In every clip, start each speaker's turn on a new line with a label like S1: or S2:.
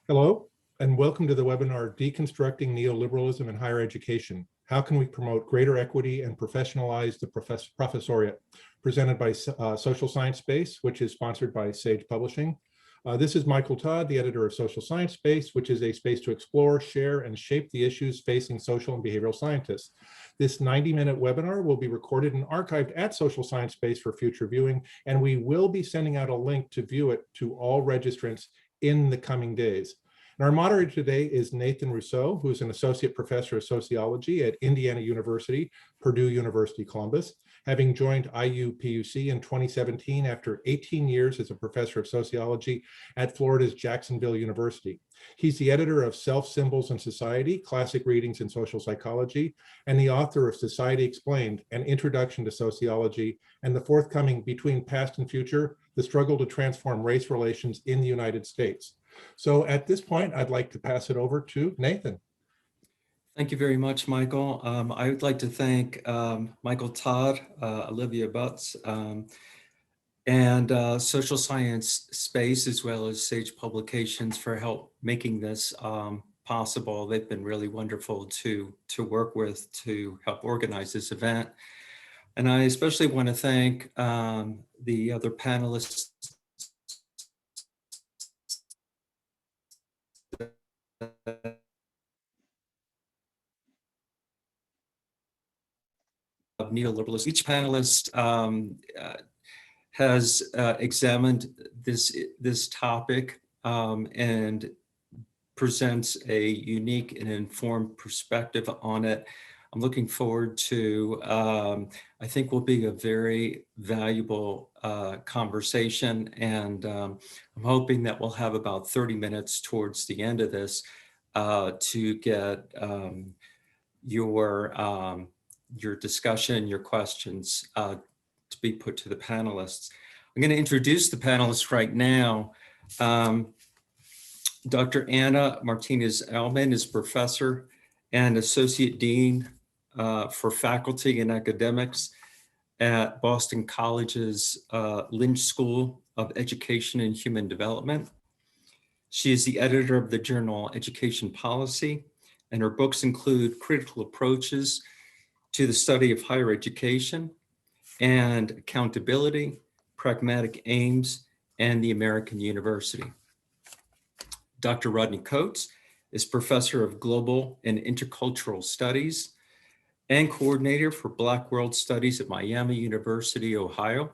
S1: Hello, and welcome to the webinar, Deconstructing Neoliberalism in Higher Education. How can we promote greater equity and professionalize the professoriate? Presented by Social Science Space, which is sponsored by Sage Publishing. This is Michael Todd, the editor of Social Science Space, which is a space to explore, share, and shape the issues facing social and behavioral scientists. This 90-minute webinar will be recorded and archived at Social Science Space for future viewing, and we will be sending out a link to view it to all registrants in the coming days. And our moderator today is Nathan Rousseau, who is an associate professor of sociology at Indiana University, Purdue University, Columbus, having joined IU-PUC in 2017 after 18 years as a professor of sociology at Florida's Jacksonville University. He's the editor of Self, Symbols, and Society, Classic Readings in Social Psychology, and the author of Society Explained, An Introduction to Sociology, and the forthcoming Between Past and Future, The Struggle to Transform Race Relations in the United States. So at this point, I'd like to pass it over to Nathan.
S2: Thank you very much, Michael. I would like to thank Michael Todd, Olivia Butts, and Social Science Space, as well as Sage Publications for help making this possible. They've been really wonderful to work with to help organize this event. And I especially want to thank the other panelists of neoliberalism. Each panelist has examined this topic and presents a unique and informed perspective on it. I'm looking forward to, I think will be a very valuable conversation, and I'm hoping that we'll have about 30 minutes towards the end of this to get your discussion, your questions to be put to the panelists. I'm going to introduce the panelists right now. Dr. Anna Martinez-Alman is professor and associate dean for faculty and academics at Boston College's Lynch School of Education and Human Development. She is the editor of the journal Education Policy, and her books include Critical Approaches to the Study of Higher Education and Accountability, Pragmatic Aims, and the American University. Dr. Rodney Coates is professor of Global and Intercultural Studies and coordinator for Black World Studies at Miami University, Ohio.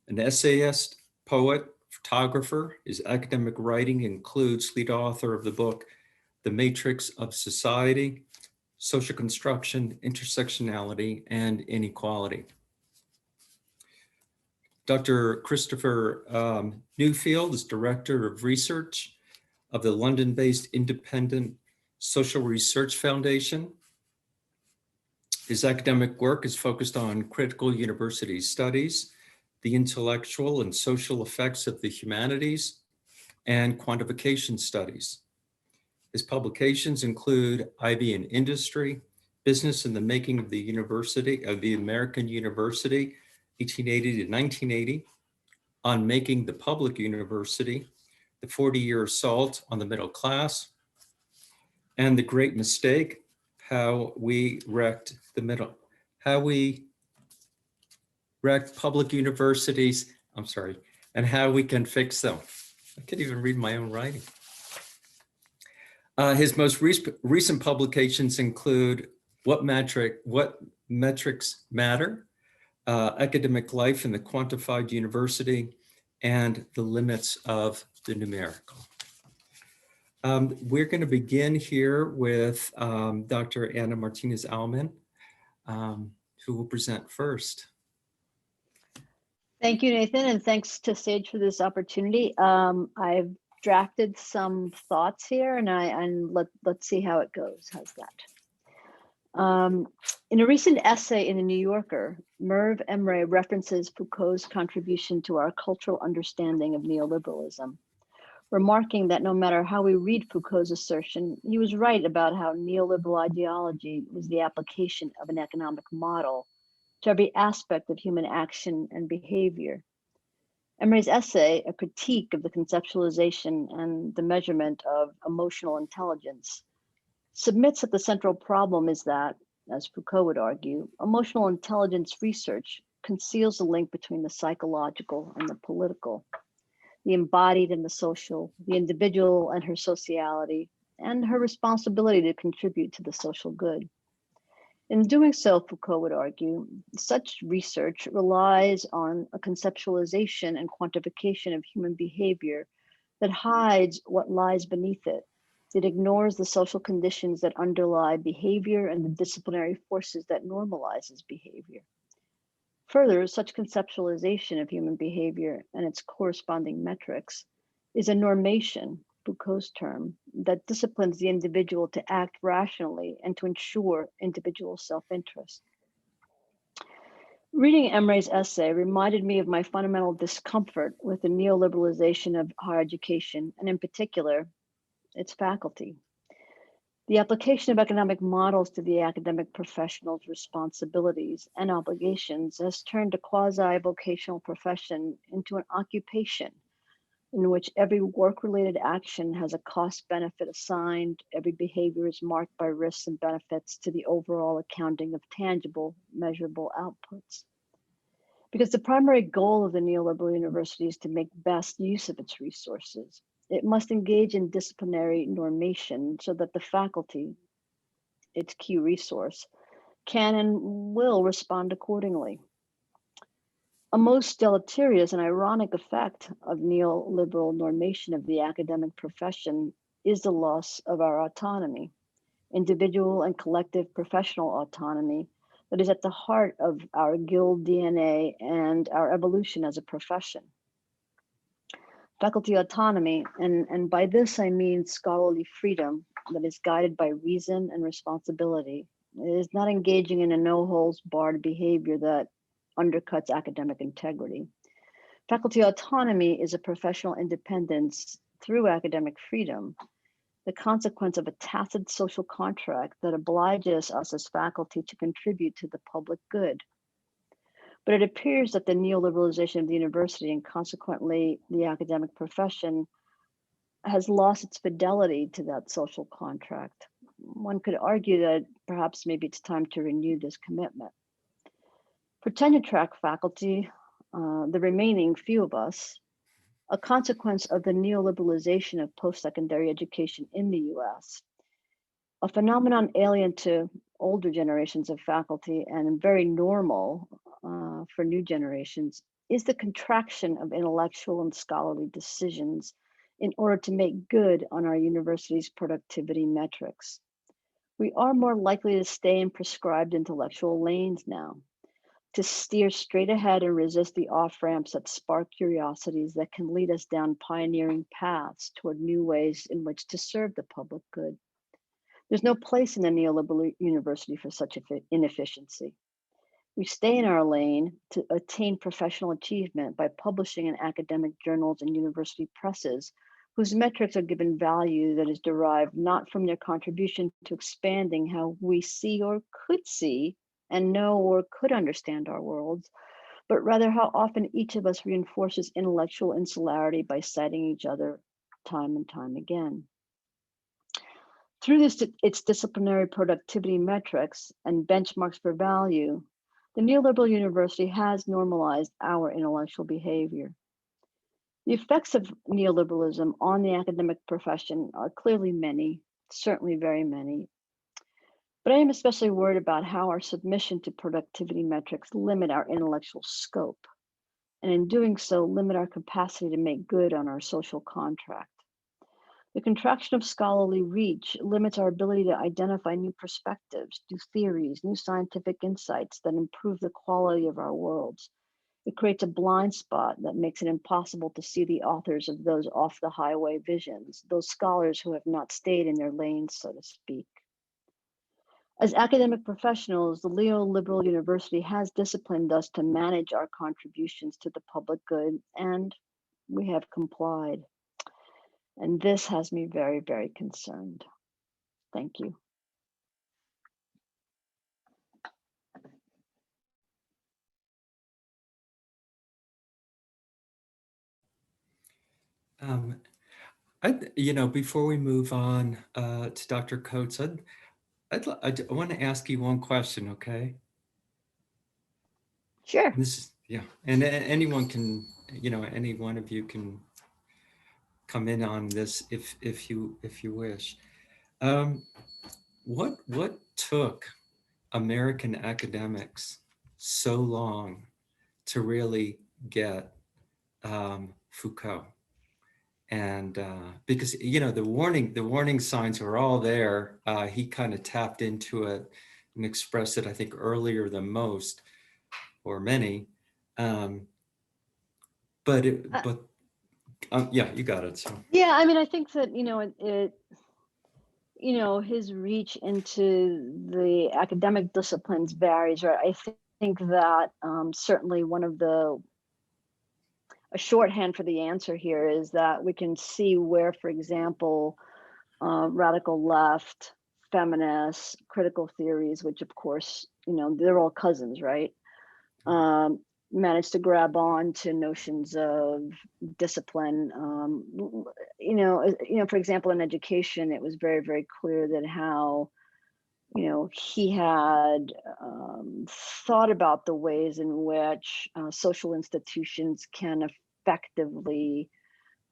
S2: An essayist, poet, photographer. His academic writing includes lead author of the book, The Matrix of Society, Social Construction, Intersectionality, and Inequality. Dr. Christopher Newfield is Director of Research of the London-based Independent Social Research Foundation. His academic work is focused on critical university studies, the intellectual and social effects of the humanities, and quantification studies. His publications include IB in Industry, Business in the Making of the University, of the American University, 1880 to 1980, On Making the Public University, The 40-Year Assault on the Middle Class, and The Great Mistake, How We Wrecked public universities, and how we can fix them. I can't even read my own writing. His most recent publications include What Metrics Matter, Academic Life in the Quantified University, and The Limits of the Numerical. We're going to begin here with Dr. Anna Martinez-Alman, who will present first.
S3: Thank you, Nathan, and thanks to Sage for this opportunity. I've drafted some thoughts here, and let's see how it goes. How's that? In a recent essay in The New Yorker, Merv Emre references Foucault's contribution to our cultural understanding of neoliberalism, remarking that no matter how we read Foucault's assertion, he was right about how neoliberal ideology was the application of an economic model to every aspect of human action and behavior. Emery's essay, A Critique of the Conceptualization and the Measurement of Emotional Intelligence, submits that the central problem is that, as Foucault would argue, emotional intelligence research conceals the link between the psychological and the political, the embodied and the social, the individual and her sociality, and her responsibility to contribute to the social good. In doing so, Foucault would argue, such research relies on a conceptualization and quantification of human behavior that hides what lies beneath it. It ignores the social conditions that underlie behavior and the disciplinary forces that normalizes behavior. Further, such conceptualization of human behavior and its corresponding metrics is a normation, Foucault's term, that disciplines the individual to act rationally and to ensure individual self-interest. Reading Emery's essay reminded me of my fundamental discomfort with the neoliberalization of higher education, and in particular, its faculty. The application of economic models to the academic professional's responsibilities and obligations has turned a quasi-vocational profession into an occupation in which every work-related action has a cost-benefit assigned, every behavior is marked by risks and benefits to the overall accounting of tangible, measurable outputs. Because the primary goal of the neoliberal university is to make best use of its resources, it must engage in disciplinary normation so that the faculty, its key resource, can and will respond accordingly. A most deleterious and ironic effect of neoliberal normation of the academic profession is the loss of our autonomy, individual and collective professional autonomy that is at the heart of our guild DNA and our evolution as a profession. Faculty autonomy, and by this I mean scholarly freedom that is guided by reason and responsibility, is not engaging in a no-holds-barred behavior that undercuts academic integrity. Faculty autonomy is a professional independence through academic freedom, the consequence of a tacit social contract that obliges us as faculty to contribute to the public good. But it appears that the neoliberalization of the university and consequently the academic profession has lost its fidelity to that social contract. One could argue that perhaps maybe it's time to renew this commitment. For tenure track faculty, the remaining few of us, a consequence of the neoliberalization of post-secondary education in the US, a phenomenon alien to older generations of faculty and very normal for new generations, is the contraction of intellectual and scholarly decisions in order to make good on our university's productivity metrics. We are more likely to stay in prescribed intellectual lanes now, to steer straight ahead and resist the off-ramps that spark curiosities that can lead us down pioneering paths toward new ways in which to serve the public good. There's no place in the neoliberal university for such inefficiency. We stay in our lane to attain professional achievement by publishing in academic journals and university presses whose metrics are given value that is derived not from their contribution to expanding how we see or could see and know or could understand our worlds, but rather how often each of us reinforces intellectual insularity by citing each other time and time again. Through its disciplinary productivity metrics and benchmarks for value, the neoliberal university has normalized our intellectual behavior. The effects of neoliberalism on the academic profession are clearly many, certainly very many. But I am especially worried about how our submission to productivity metrics limit our intellectual scope, and in doing so, limit our capacity to make good on our social contract. The contraction of scholarly reach limits our ability to identify new perspectives, new theories, new scientific insights that improve the quality of our worlds. It creates a blind spot that makes it impossible to see the authors of those off-the-highway visions, those scholars who have not stayed in their lanes, so to speak. As academic professionals, the neoliberal university has disciplined us to manage our contributions to the public good, and we have complied. And this has me very, very concerned. Thank you.
S2: Um, before we move on to Dr. Coates, I want to ask you one question, okay?
S3: Sure.
S2: And anyone can, any one of you can come in on this if you wish. Um, what took American academics so long to really get Foucault? And because the warning signs were all there, he kind of tapped into it and expressed it, I think, earlier than most or many. But yeah, you got it. So
S3: Yeah, I mean, I think that, his reach into the academic disciplines varies, right? I think that certainly a shorthand for the answer here is that we can see where, for example, radical left, feminists, critical theories, which of course, they're all cousins, right? Um, Managed to grab on to notions of discipline. For example, in education, it was very, very clear that how, he had thought about the ways in which social institutions can effectively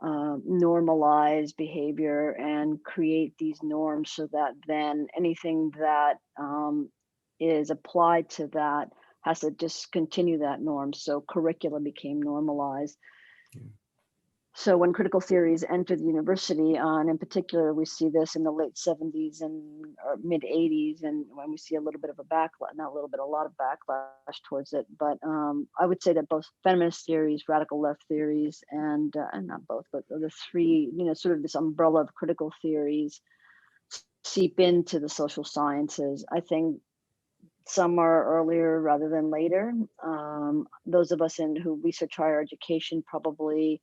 S3: normalize behavior and create these norms so that then anything that is applied to that has to just continue that norm. So curricula became normalized.
S2: yeah.
S3: So when critical theories entered the university, and in particular, we see this in the late 70s and or mid 80s, and when we see a little bit of a backlash, not a little bit, a lot of backlash towards it. But I would say that both feminist theories, radical left theories, and not both, but the three, sort of this umbrella of critical theories seep into the social sciences. I think some are earlier rather than later. Those of us who research higher education probably,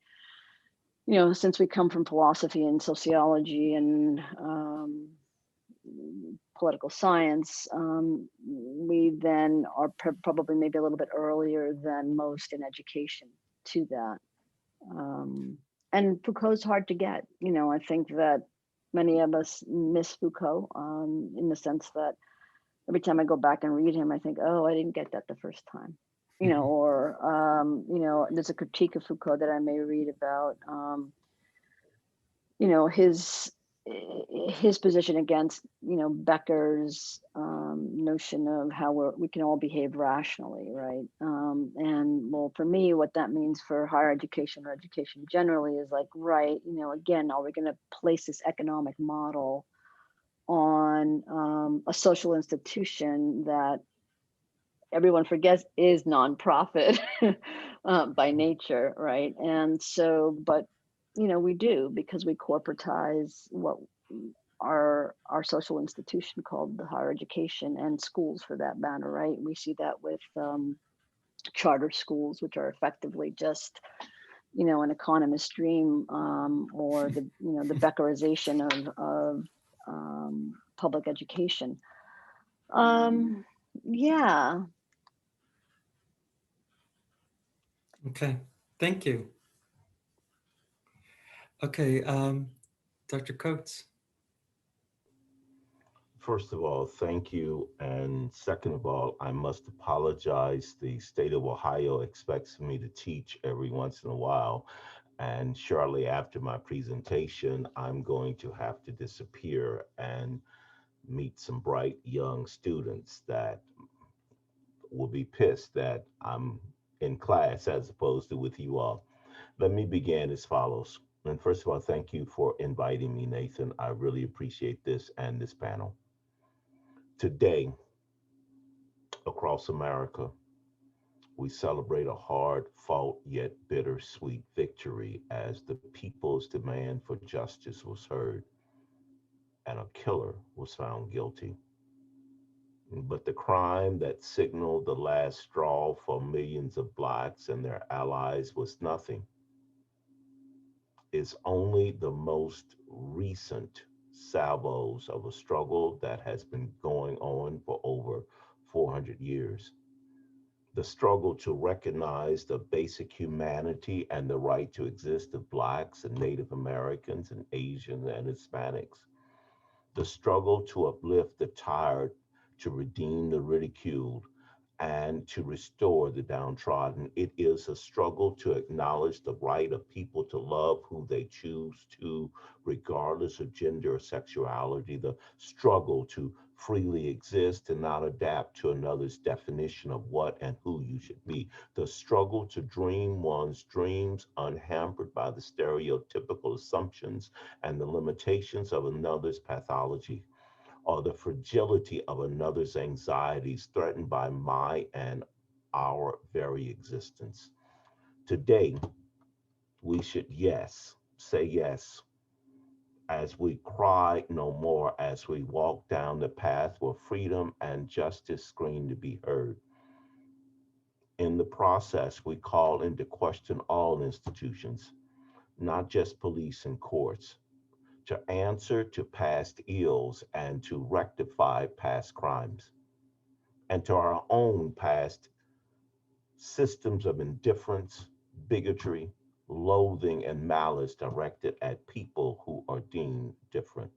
S3: since we come from philosophy and sociology and political science, we then are probably maybe a little bit earlier than most in education to that. And Foucault's hard to get. I think that many of us miss Foucault in the sense that every time I go back and read him, I think, oh, I didn't get that the first time. Or there's a critique of Foucault that I may read about, his position against, Becker's notion of how we can all behave rationally, right? And well, for me, what that means for higher education or education generally is like, right, again, are we going to place this economic model on a social institution that everyone forgets is nonprofit by nature, right? And so, but we do, because we corporatize what our social institution called the higher education, and schools for that matter, right? We see that with charter schools, which are effectively just an economist dream, or the Beckerization of public education. Yeah.
S2: Okay, thank you. Okay, Dr. Coates.
S4: First of all, thank you. And second of all, I must apologize. The state of Ohio expects me to teach every once in a while. And shortly after my presentation, I'm going to have to disappear and meet some bright young students that will be pissed that I'm in class as opposed to with you all. Let me begin as follows. And first of all, thank you for inviting me, Nathan. I really appreciate this and this panel. Today, across America, we celebrate a hard fought yet bittersweet victory as the people's demand for justice was heard and a killer was found guilty. But the crime that signaled the last straw for millions of Blacks and their allies was nothing. It's only the most recent salvos of a struggle that has been going on for over 400 years. the struggle to recognize the basic humanity and the right to exist of Blacks and Native Americans and Asians and Hispanics, the struggle to uplift the tired, to redeem the ridiculed, and to restore the downtrodden. It is a struggle to acknowledge the right of people to love who they choose to, regardless of gender or sexuality, the struggle to freely exist and not adapt to another's definition of what and who you should be, the struggle to dream one's dreams unhampered by the stereotypical assumptions and the limitations of another's pathology, or the fragility of another's anxieties threatened by my and our very existence. Today, we should, yes, say yes, as we cry no more, as we walk down the path where freedom and justice scream to be heard. In the process, we call into question all institutions, not just police and courts, to answer to past ills and to rectify past crimes, and to our own past systems of indifference, bigotry, loathing, and malice directed at people who are deemed different.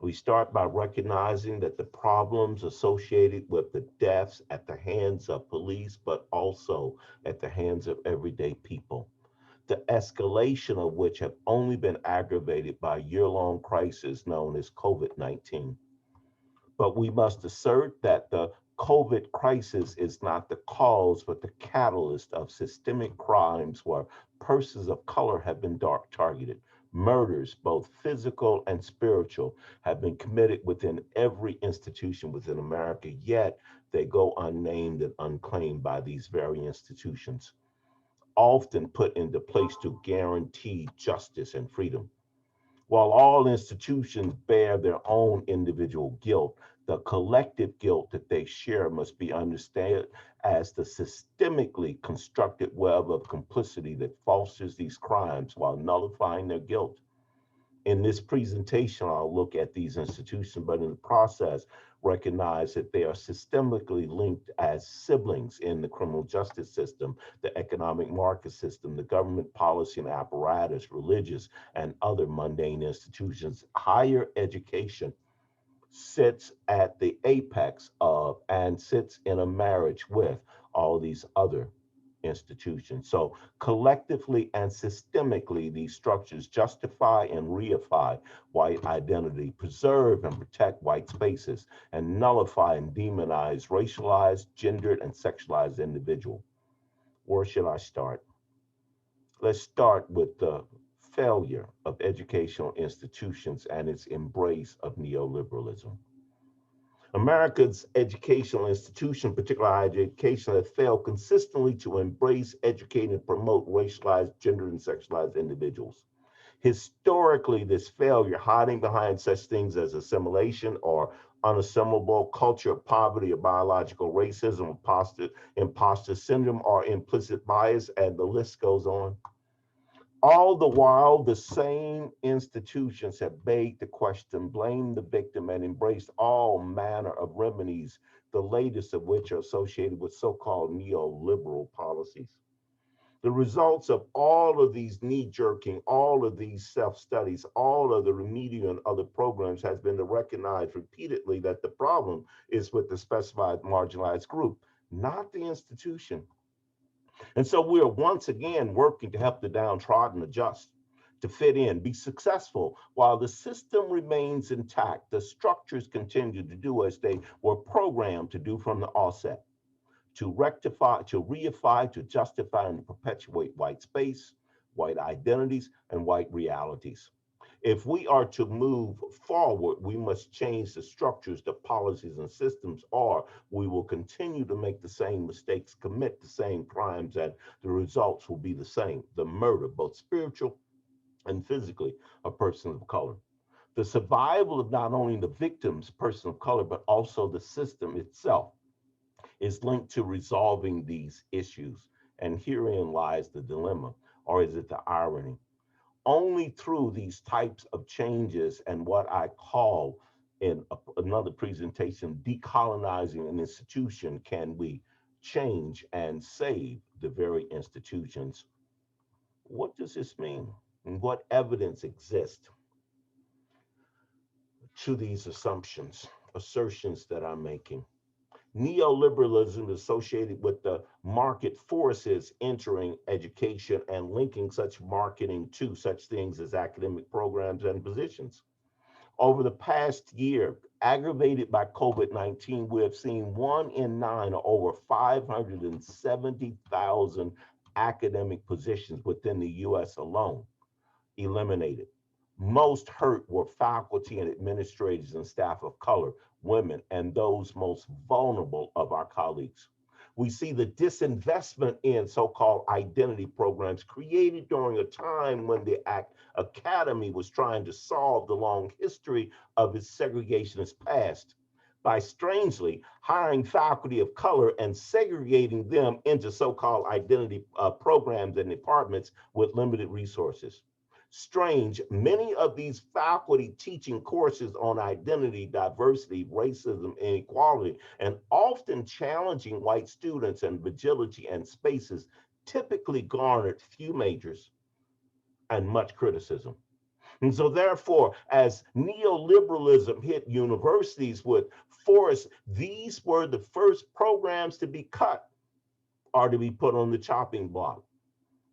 S4: We start by recognizing that the problems associated with the deaths at the hands of police, but also at the hands of everyday people, the escalation of which have only been aggravated by a year-long crisis known as COVID-19. But we must assert that the COVID crisis is not the cause, but the catalyst of systemic crimes where persons of color have been targeted. Murders, both physical and spiritual, have been committed within every institution within America, yet they go unnamed and unclaimed by these very institutions, often put into place to guarantee justice and freedom. While all institutions bear their own individual guilt, the collective guilt that they share must be understood as the systemically constructed web of complicity that fosters these crimes while nullifying their guilt. In this presentation, I'll look at these institutions, but in the process, recognize that they are systemically linked as siblings in the criminal justice system, the economic market system, the government policy and apparatus, religious and other mundane institutions. Higher education sits at the apex of and sits in a marriage with all these other institutions. So collectively and systemically, these structures justify and reify white identity, preserve and protect white spaces, and nullify and demonize racialized, gendered, and sexualized individual. Where should I start? Let's start with the failure of educational institutions and its embrace of neoliberalism. America's educational institution, particularly higher education, has failed consistently to embrace, educate, and promote racialized, gendered, and sexualized individuals. Historically, this failure, hiding behind such things as assimilation or unassimilable culture of poverty or biological racism, imposter syndrome, or implicit bias, and the list goes on. All the while, the same institutions have begged the question, blamed the victim, and embraced all manner of remedies, the latest of which are associated with so-called neoliberal policies. The results of all of these knee-jerking, all of these self-studies, all of the remedial and other programs has been to recognize repeatedly that the problem is with the specified marginalized group, not the institution. And so we are once again working to help the downtrodden adjust, to fit in, be successful, while the system remains intact. The structures continue to do as they were programmed to do from the offset, to rectify, to reify, to justify, and to perpetuate white space, white identities, and white realities. If we are to move forward, we must change the structures, the policies, and systems, or we will continue to make the same mistakes, commit the same crimes, and the results will be the same: the murder, both spiritual and physically, of persons of color. The survival of not only the victims, person of color, but also the system itself is linked to resolving these issues. And herein lies the dilemma, or is it the irony? Only through these types of changes and what I call in another presentation, decolonizing an institution, can we change and save the very institutions. What does this mean? And what evidence exists to these assertions that I'm making? Neoliberalism is associated with the market forces entering education and linking such marketing to such things as academic programs and positions. Over the past year, aggravated by COVID-19, we have seen 1 in 9, or over 570,000 academic positions within the US alone eliminated. Most hurt were faculty and administrators and staff of color, women, and those most vulnerable of our colleagues. We see the disinvestment in so-called identity programs created during a time when the academy was trying to solve the long history of its segregationist past by strangely hiring faculty of color and segregating them into so-called identity programs and departments with limited resources. Strange, many of these faculty teaching courses on identity, diversity, racism, inequality, and often challenging white students and vigilance and spaces typically garnered few majors and much criticism. And so therefore, as neoliberalism hit universities with force, these were the first programs to be cut or to be put on the chopping block.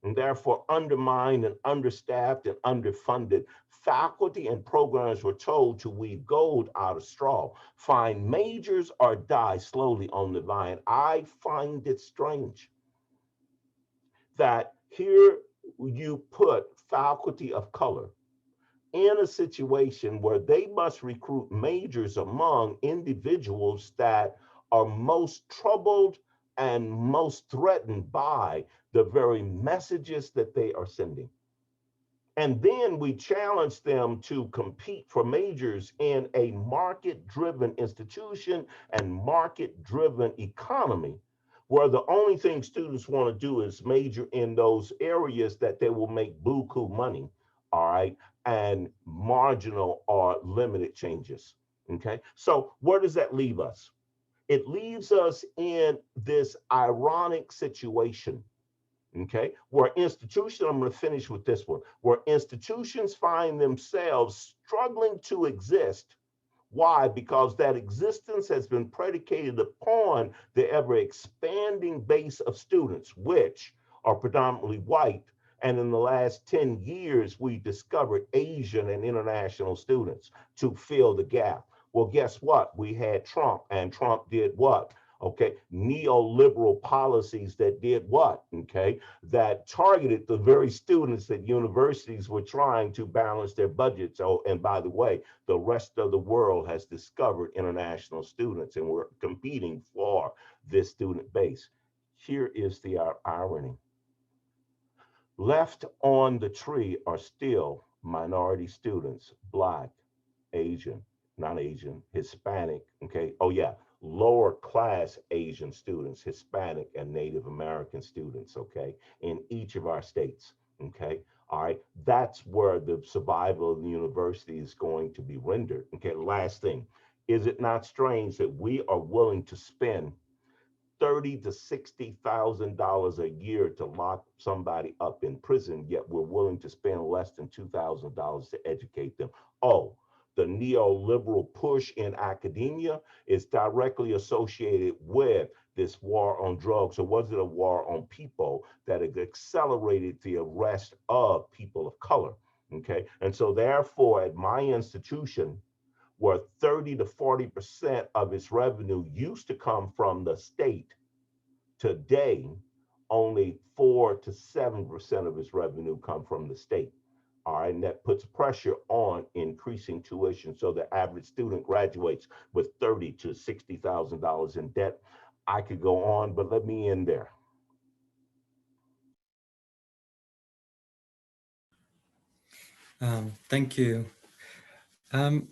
S4: And therefore undermined and understaffed and underfunded. Faculty and programs were told to weave gold out of straw, find majors or die slowly on the vine. I find it strange that here you put faculty of color in a situation where they must recruit majors among individuals that are most troubled and most threatened by the very messages that they are sending. And then we challenge them to compete for majors in a market-driven institution and market-driven economy, where the only thing students want to do is major in those areas that they will make buku money, all right, and marginal or limited changes, okay? So where does that leave us? It leaves us in this ironic situation, okay, where institutions, I'm going to finish with this one, where institutions find themselves struggling to exist. Why? Because that existence has been predicated upon the ever expanding base of students, which are predominantly white. And in the last 10 years, we discovered Asian and international students to fill the gap. Well, guess what? We had Trump, and Trump did what? Okay, neoliberal policies that did what? Okay, that targeted the very students that universities were trying to balance their budgets. Oh, and by the way, the rest of the world has discovered international students, and we're competing for this student base. Here is the irony. Left on the tree are still minority students, Black, Asian, non-Asian, Hispanic, okay? Oh yeah, lower class Asian students, Hispanic and Native American students, okay? In each of our states, okay? All right, that's where the survival of the university is going to be rendered, okay? Last thing, is it not strange that we are willing to spend $30,000 to $60,000 a year to lock somebody up in prison, yet we're willing to spend less than $2,000 to educate them? Oh, the neoliberal push in academia is directly associated with this war on drugs. Or was it a war on people that had accelerated the arrest of people of color? Okay, and so therefore at my institution, where 30 to 40% of its revenue used to come from the state, today only 4 to 7% of its revenue come from the state. All right, and that puts pressure on increasing tuition, so the average student graduates with $30,000 to $60,000 in debt. I could go on, but let me end there.
S2: Thank you. Boy,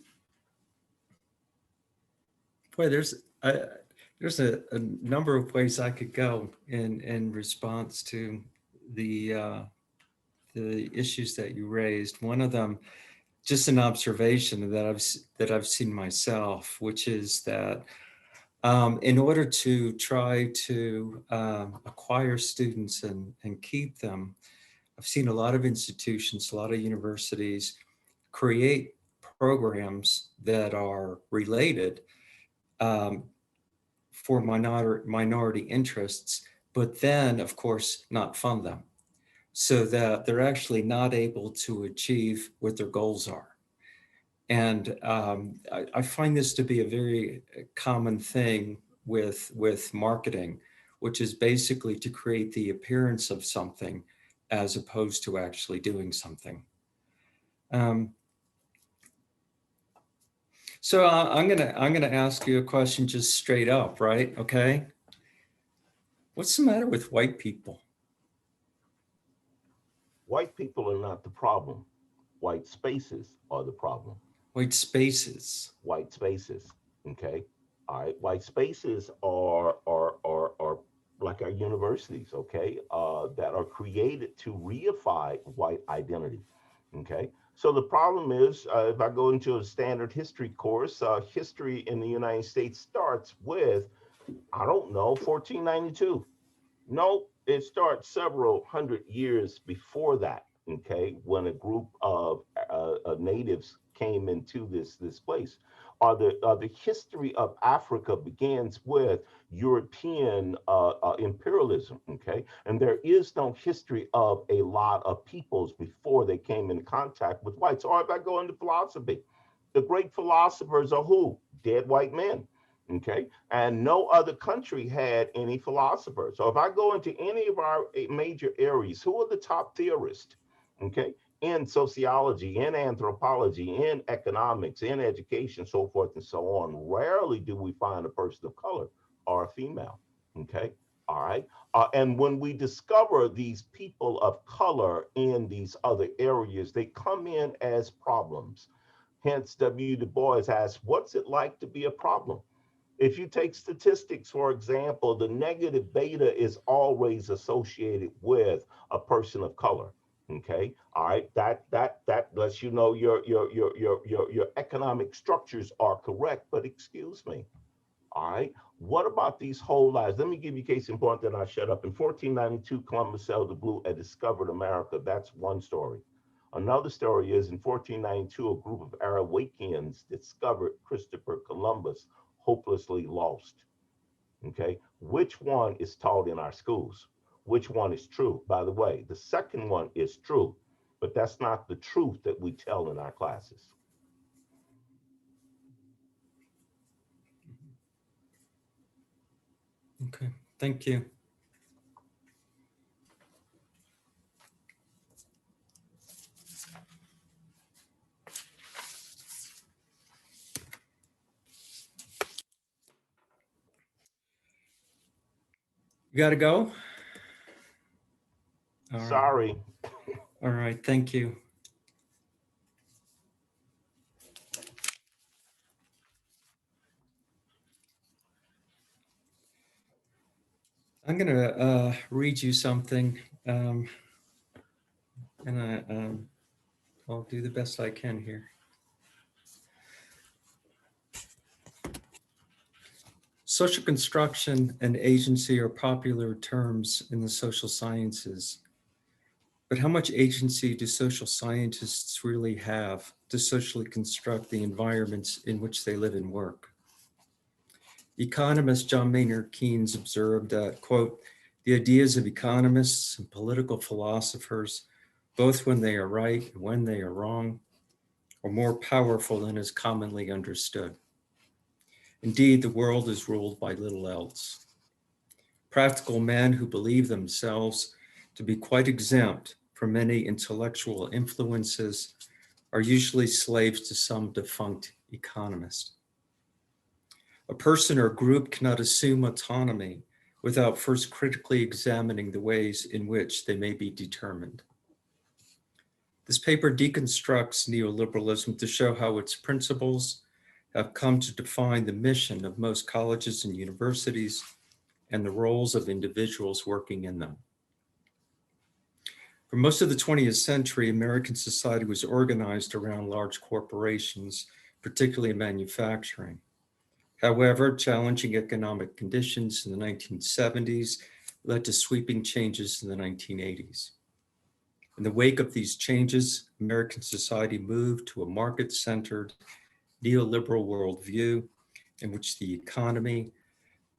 S2: there's a number of ways I could go in response to the issues that you raised. One of them, just an observation that I've seen myself, which is that in order to try to acquire students and keep them. I've seen a lot of institutions, a lot of universities create programs that are related for minority interests, but then, of course, not fund them, so that they're actually not able to achieve what their goals are. And I find this to be a very common thing with marketing, which is basically to create the appearance of something as opposed to actually doing something. So I'm gonna ask you a question just straight up, right? Okay. What's the matter with white people?
S4: White people are not the problem. White spaces are the problem.
S2: White spaces.
S4: White spaces. Okay. All right. White spaces are like our universities, okay, that are created to reify white identity. Okay. So the problem is, if I go into a standard history course, history in the United States starts with, I don't know, 1492. No, it starts several hundred years before that. Okay, when a group of natives came into this place, the history of Africa begins with European imperialism. Okay, and there is no history of a lot of peoples before they came in contact with whites. Or if I go into philosophy, the great philosophers are who? Dead white men. Okay. And no other country had any philosophers. So if I go into any of our major areas, who are the top theorists? Okay. In sociology, in anthropology, in economics, in education, so forth and so on. Rarely do we find a person of color or a female. Okay. All right. And when we discover these people of color in these other areas, they come in as problems. Hence, W. Du Bois asks, what's it like to be a problem? If you take statistics, for example, the negative beta is always associated with a person of color. Okay, all right. That lets you know your economic structures are correct. But excuse me, all right. What about these whole lives? Let me give you a case in point, then I shut up. In 1492, Columbus sailed the blue and discovered America. That's one story. Another story is in 1492, a group of Arawakians discovered Christopher Columbus hopelessly lost. Okay, which one is taught in our schools? Which one is true? By the way, the second one is true, but that's not the truth that we tell in our classes.
S2: Okay, thank you. You got to go? All right.
S4: Sorry.
S2: All right, thank you. I'm going to read you something, and I'll do the best I can here. Social construction and agency are popular terms in the social sciences, but how much agency do social scientists really have to socially construct the environments in which they live and work? Economist John Maynard Keynes observed that, quote, the ideas of economists and political philosophers, both when they are right and when they are wrong, are more powerful than is commonly understood. Indeed, the world is ruled by little else. Practical men who believe themselves to be quite exempt from any intellectual influences are usually slaves to some defunct economist. A person or group cannot assume autonomy without first critically examining the ways in which they may be determined. This paper deconstructs neoliberalism to show how its principles have come to define the mission of most colleges and universities and the roles of individuals working in them. For most of the 20th century, American society was organized around large corporations, particularly in manufacturing. However, challenging economic conditions in the 1970s led to sweeping changes in the 1980s. In the wake of these changes, American society moved to a market-centered, neoliberal worldview in which the economy,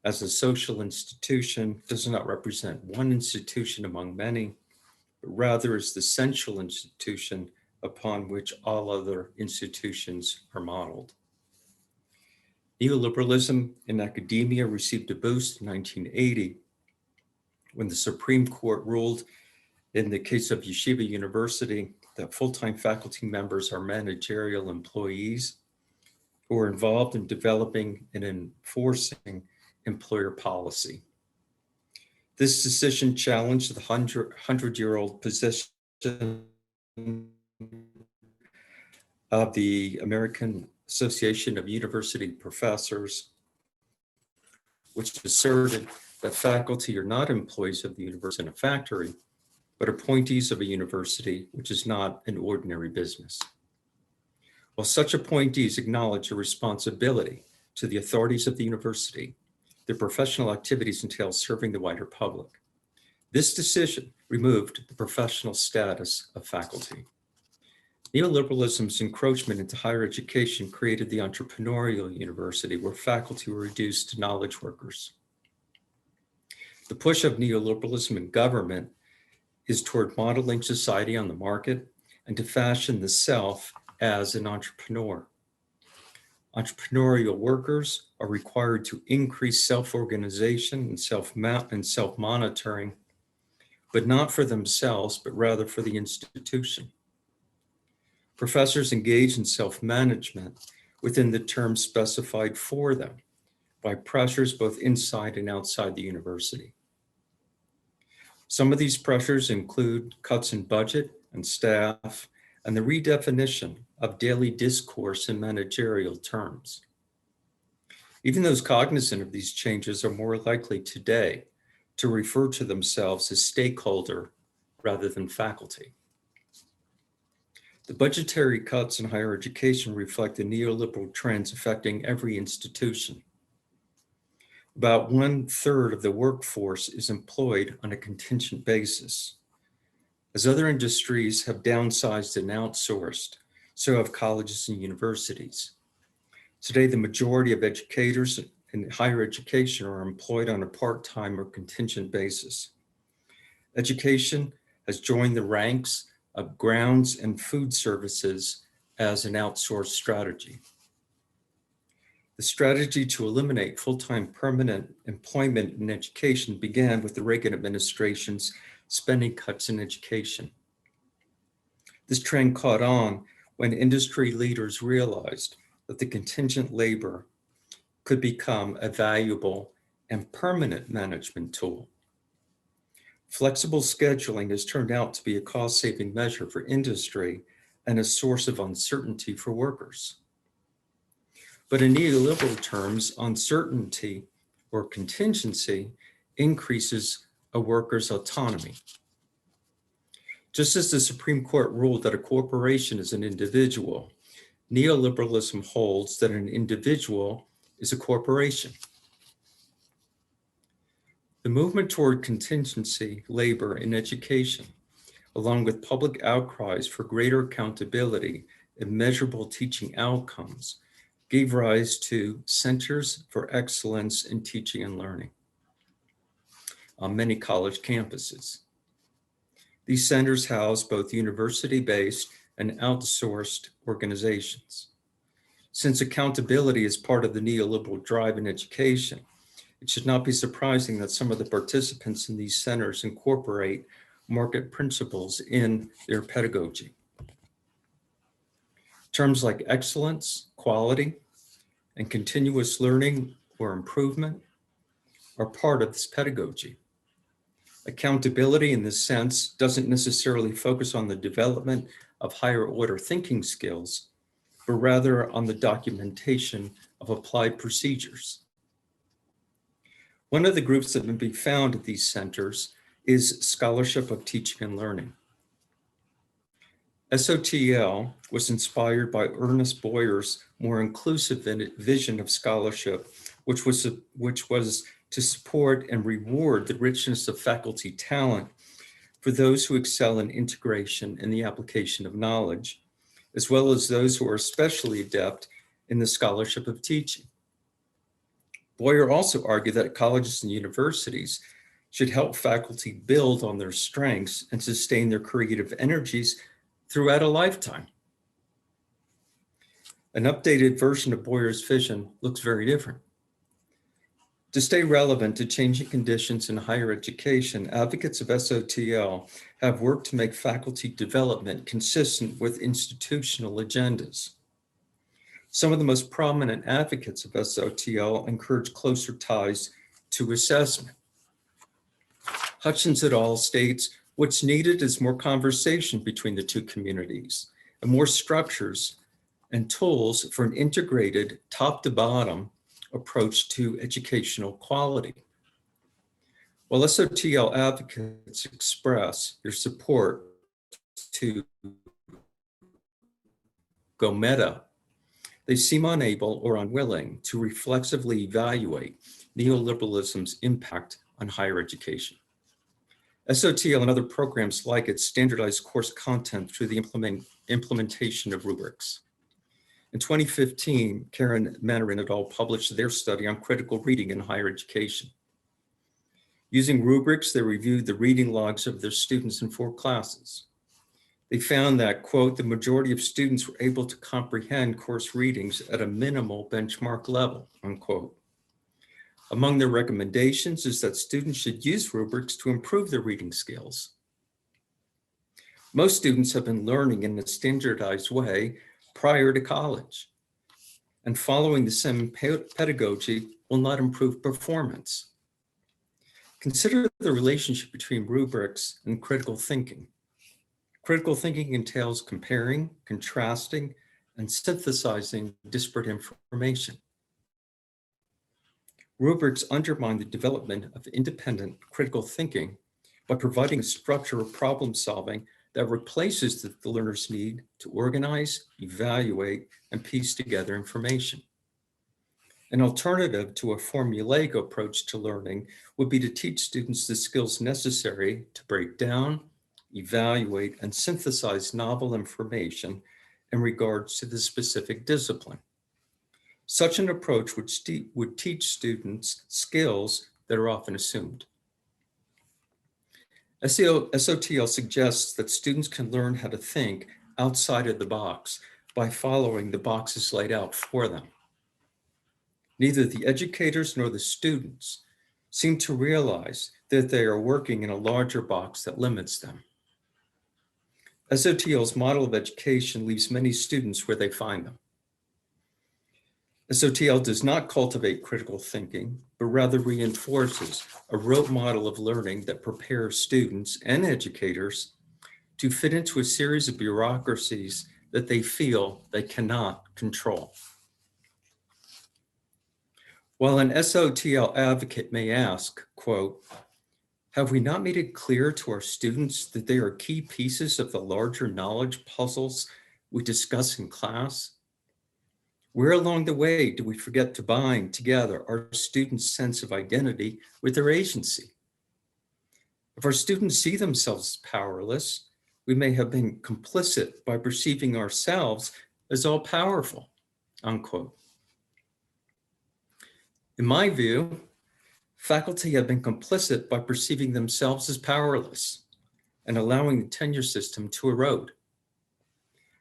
S2: as a social institution, does not represent one institution among many, but rather is the central institution upon which all other institutions are modeled. Neoliberalism in academia received a boost in 1980 when the Supreme Court ruled in the case of Yeshiva University that full-time faculty members are managerial employees who are involved in developing and enforcing employer policy. This decision challenged the 100-year-old position of the American Association of University Professors, which asserted that faculty are not employees of the university in a factory, but appointees of a university, which is not an ordinary business. While such appointees acknowledge a responsibility to the authorities of the university, their professional activities entail serving the wider public. This decision removed the professional status of faculty. Neoliberalism's encroachment into higher education created the entrepreneurial university, where faculty were reduced to knowledge workers. The push of neoliberalism in government is toward modeling society on the market and to fashion the self as an entrepreneur. Entrepreneurial workers are required to increase self-organization and self-monitoring, but not for themselves, but rather for the institution. Professors engage in self-management within the terms specified for them by pressures both inside and outside the university. Some of these pressures include cuts in budget and staff and the redefinition of daily discourse in managerial terms. Even those cognizant of these changes are more likely today to refer to themselves as stakeholder rather than faculty. The budgetary cuts in higher education reflect the neoliberal trends affecting every institution. About 1/3 of the workforce is employed on a contingent basis. As other industries have downsized and outsourced, so have colleges and universities. Today, the majority of educators in higher education are employed on a part-time or contingent basis. Education has joined the ranks of grounds and food services as an outsourced strategy. The strategy to eliminate full-time permanent employment in education began with the Reagan administration's spending cuts in education. This trend caught on when industry leaders realized that the contingent labor could become a valuable and permanent management tool. Flexible scheduling has turned out to be a cost-saving measure for industry and a source of uncertainty for workers. But in neoliberal terms, uncertainty or contingency increases a worker's autonomy. Just as the Supreme Court ruled that a corporation is an individual, neoliberalism holds that an individual is a corporation. The movement toward contingency labor in education, along with public outcries for greater accountability and measurable teaching outcomes, gave rise to Centers for Excellence in Teaching and Learning on many college campuses. These centers house both university-based and outsourced organizations. Since accountability is part of the neoliberal drive in education, it should not be surprising that some of the participants in these centers incorporate market principles in their pedagogy. Terms like excellence, quality, and continuous learning or improvement are part of this pedagogy. Accountability in this sense doesn't necessarily focus on the development of higher order thinking skills, but rather on the documentation of applied procedures. One of the groups that can be found at these centers is Scholarship of Teaching and Learning. SOTL was inspired by Ernest Boyer's more inclusive vision of scholarship, which was to support and reward the richness of faculty talent for those who excel in integration and the application of knowledge, as well as those who are especially adept in the scholarship of teaching. Boyer also argued that colleges and universities should help faculty build on their strengths and sustain their creative energies throughout a lifetime. An updated version of Boyer's vision looks very different. To stay relevant to changing conditions in higher education, advocates of SOTL have worked to make faculty development consistent with institutional agendas. Some of the most prominent advocates of SOTL encourage closer ties to assessment. Hutchins et al. States, what's needed is more conversation between the two communities and more structures and tools for an integrated top-to-bottom approach to educational quality. While SOTL advocates express their support to go meta, they seem unable or unwilling to reflexively evaluate neoliberalism's impact on higher education. SOTL and other programs like it standardize course content through the implementation of rubrics. In 2015, Karen Manarin et al. Published their study on critical reading in higher education. Using rubrics, they reviewed the reading logs of their students in 4 classes. They found that, quote, the majority of students were able to comprehend course readings at a minimal benchmark level, unquote. Among their recommendations is that students should use rubrics to improve their reading skills. Most students have been learning in a standardized way prior to college, and following the same pedagogy will not improve performance. Consider the relationship between rubrics and critical thinking. Critical thinking entails comparing, contrasting, and synthesizing disparate information. Rubrics undermine the development of independent critical thinking by providing a structure of problem solving that replaces the learner's need to organize, evaluate, and piece together information. An alternative to a formulaic approach to learning would be to teach students the skills necessary to break down, evaluate, and synthesize novel information in regards to the specific discipline. Such an approach would teach students skills that are often assumed. SOTL suggests that students can learn how to think outside of the box by following the boxes laid out for them. Neither the educators nor the students seem to realize that they are working in a larger box that limits them. SOTL's model of education leaves many students where they find them. SOTL does not cultivate critical thinking, but rather reinforces a rote model of learning that prepares students and educators to fit into a series of bureaucracies that they feel they cannot control. While an SOTL advocate may ask, quote, have we not made it clear to our students that they are key pieces of the larger knowledge puzzles we discuss in class? Where along the way do we forget to bind together our students' sense of identity with their agency? If our students see themselves as powerless, we may have been complicit by perceiving ourselves as all powerful, unquote. In my view, faculty have been complicit by perceiving themselves as powerless and allowing the tenure system to erode.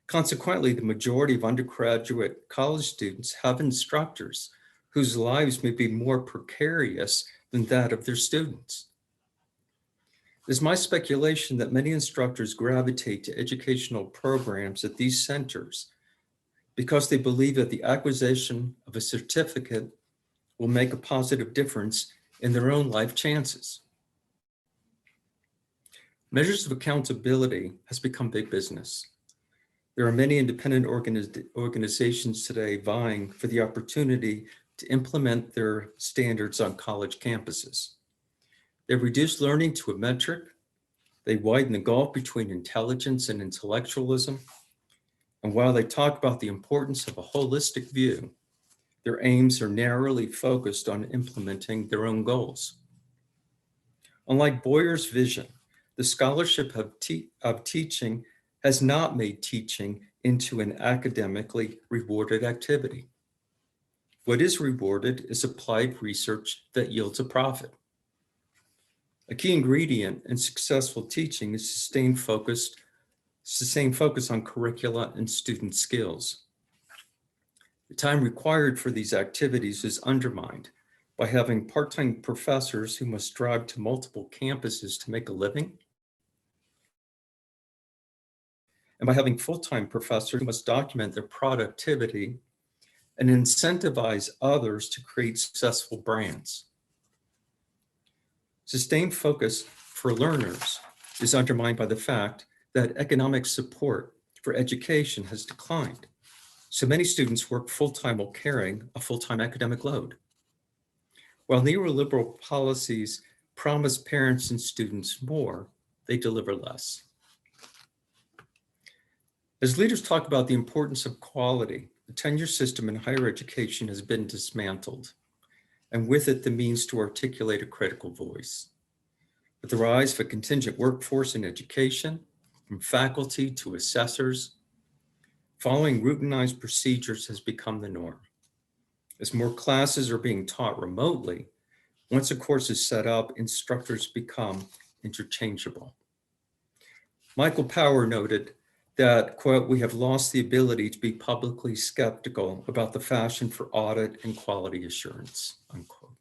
S2: Consequently, the majority of undergraduate college students have instructors whose lives may be more precarious than that of their students. It is my speculation that many instructors gravitate to educational programs at these centers because they believe that the acquisition of a certificate will make a positive difference in their own life chances. Measures of accountability has become big business. There are many independent organizations today vying for the opportunity to implement their standards on college campuses. They've reduced learning to a metric They widen the gulf between intelligence and intellectualism. And while they talk about the importance of a holistic view, their aims are narrowly focused on implementing their own goals. Unlike Boyer's vision, the scholarship of teaching has not made teaching into an academically rewarded activity. What is rewarded is applied research that yields a profit. A key ingredient in successful teaching is sustained focus on curricula and student skills. The time required for these activities is undermined by having part-time professors who must drive to multiple campuses to make a living, and by having full-time professors who must document their productivity and incentivize others to create successful brands. Sustained focus for learners is undermined by the fact that economic support for education has declined. So many students work full-time while carrying a full-time academic load. While neoliberal policies promise parents and students more, they deliver less. As leaders talk about the importance of quality, the tenure system in higher education has been dismantled, and with it, the means to articulate a critical voice. With the rise of a contingent workforce in education, from faculty to assessors, following routinized procedures has become the norm. As more classes are being taught remotely, once a course is set up, instructors become interchangeable. Michael Power noted that, quote, "We have lost the ability to be publicly skeptical about the fashion for audit and quality assurance," unquote.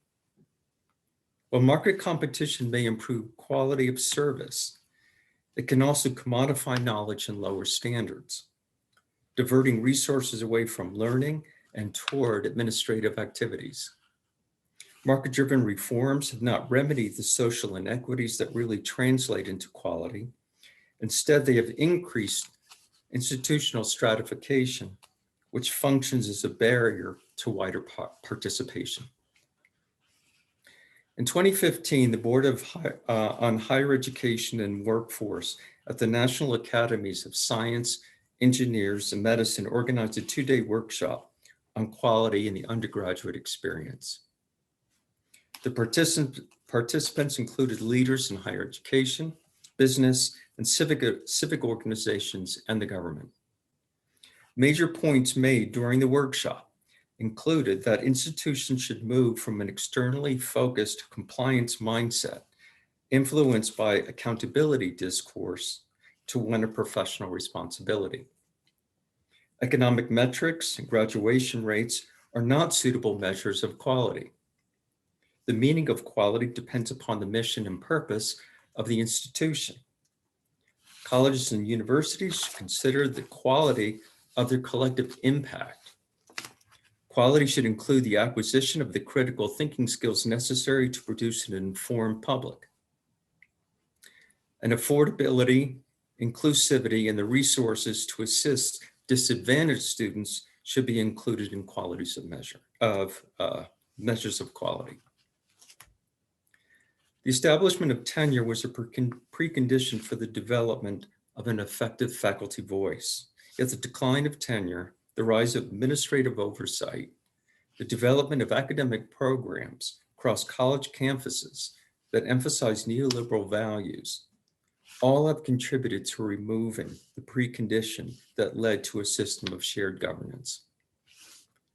S2: While market competition may improve quality of service, it can also commodify knowledge and lower standards, diverting resources away from learning and toward administrative activities. Market-driven reforms have not remedied the social inequities that really translate into quality. Instead, they have increased institutional stratification, which functions as a barrier to wider participation. In 2015, the Board on Higher Education and Workforce at the National Academies of Science, Engineers, and Medicine organized a 2-day workshop on quality in the undergraduate experience. The participants included leaders in higher education, business, and civic organizations, and the government. Major points made during the workshop included that institutions should move from an externally focused compliance mindset influenced by accountability discourse to one of professional responsibility. Economic metrics and graduation rates are not suitable measures of quality. The meaning of quality depends upon the mission and purpose of the institution. Colleges and universities should consider the quality of their collective impact. Quality should include the acquisition of the critical thinking skills necessary to produce an informed public. And affordability, inclusivity, and the resources to assist disadvantaged students should be included in measures of quality. The establishment of tenure was a precondition for the development of an effective faculty voice. Yet the decline of tenure, the rise of administrative oversight, the development of academic programs across college campuses that emphasize neoliberal values, all have contributed to removing the precondition that led to a system of shared governance.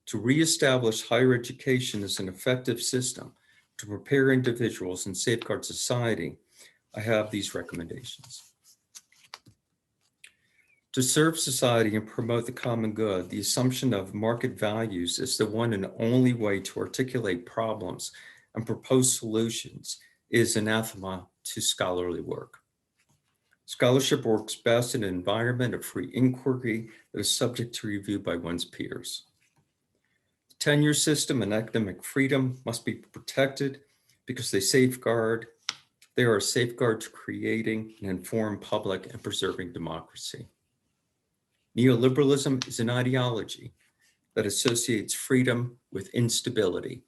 S2: To reestablish higher education as an effective system to prepare individuals and safeguard society, I have these recommendations. To serve society and promote the common good, the assumption of market values is the one and only way to articulate problems and propose solutions is anathema to scholarly work. Scholarship works best in an environment of free inquiry that is subject to review by one's peers. The tenure system and academic freedom must be protected because they are a safeguard to creating an informed public and preserving democracy. Neoliberalism is an ideology that associates freedom with instability.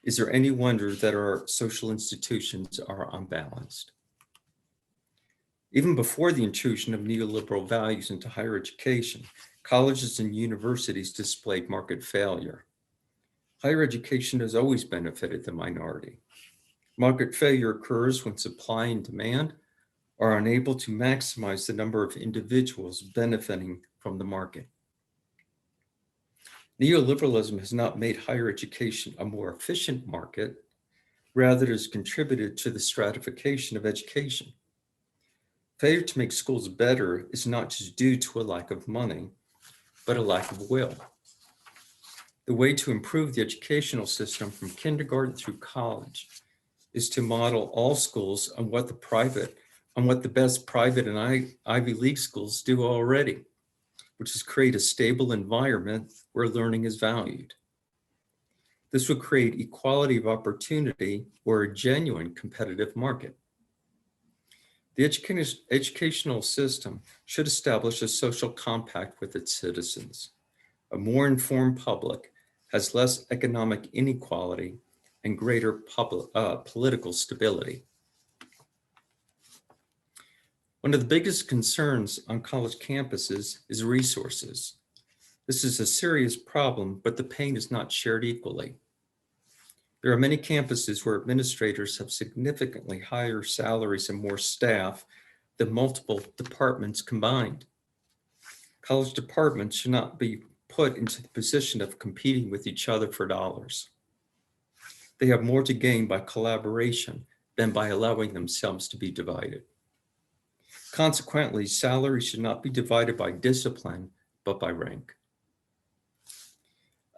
S2: Is there any wonder that our social institutions are unbalanced? Even before the intrusion of neoliberal values into higher education, colleges and universities displayed market failure. Higher education has always benefited the minority. Market failure occurs when supply and demand are unable to maximize the number of individuals benefiting from the market. Neoliberalism has not made higher education a more efficient market, rather it has contributed to the stratification of education. Failure to make schools better is not just due to a lack of money, but a lack of will. The way to improve the educational system from kindergarten through college is to model all schools on what the best private and Ivy League schools do already, which is create a stable environment where learning is valued. This would create equality of opportunity or a genuine competitive market. The educational system should establish a social compact with its citizens. A more informed public has less economic inequality and greater political stability. One of the biggest concerns on college campuses is resources. This is a serious problem, but the pain is not shared equally. There are many campuses where administrators have significantly higher salaries and more staff than multiple departments combined. College departments should not be put into the position of competing with each other for dollars. They have more to gain by collaboration than by allowing themselves to be divided. Consequently, salaries should not be divided by discipline, but by rank.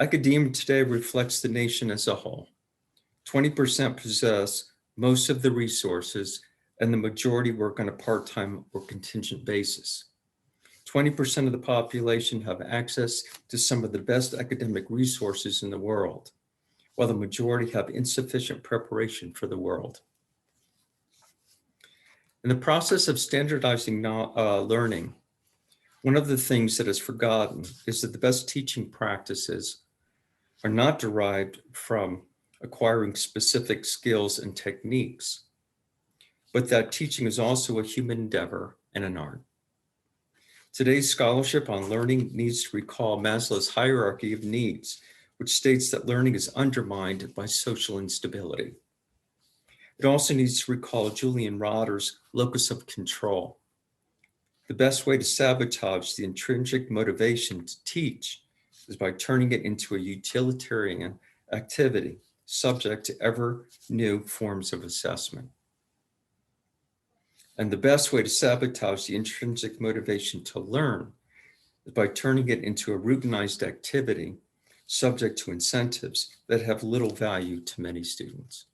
S2: Academia today reflects the nation as a whole. 20% possess most of the resources, and the majority work on a part-time or contingent basis. 20% of the population have access to some of the best academic resources in the world, while the majority have insufficient preparation for the world. In the process of standardizing learning, one of the things that is forgotten is that the best teaching practices are not derived from acquiring specific skills and techniques, but that teaching is also a human endeavor and an art. Today's scholarship on learning needs to recall Maslow's hierarchy of needs, which states that learning is undermined by social instability. It also needs to recall Julian Rotter's locus of control. The best way to sabotage the intrinsic motivation to teach is by turning it into a utilitarian activity subject to ever new forms of assessment. And the best way to sabotage the intrinsic motivation to learn is by turning it into a routinized activity subject to incentives that have little value to many students.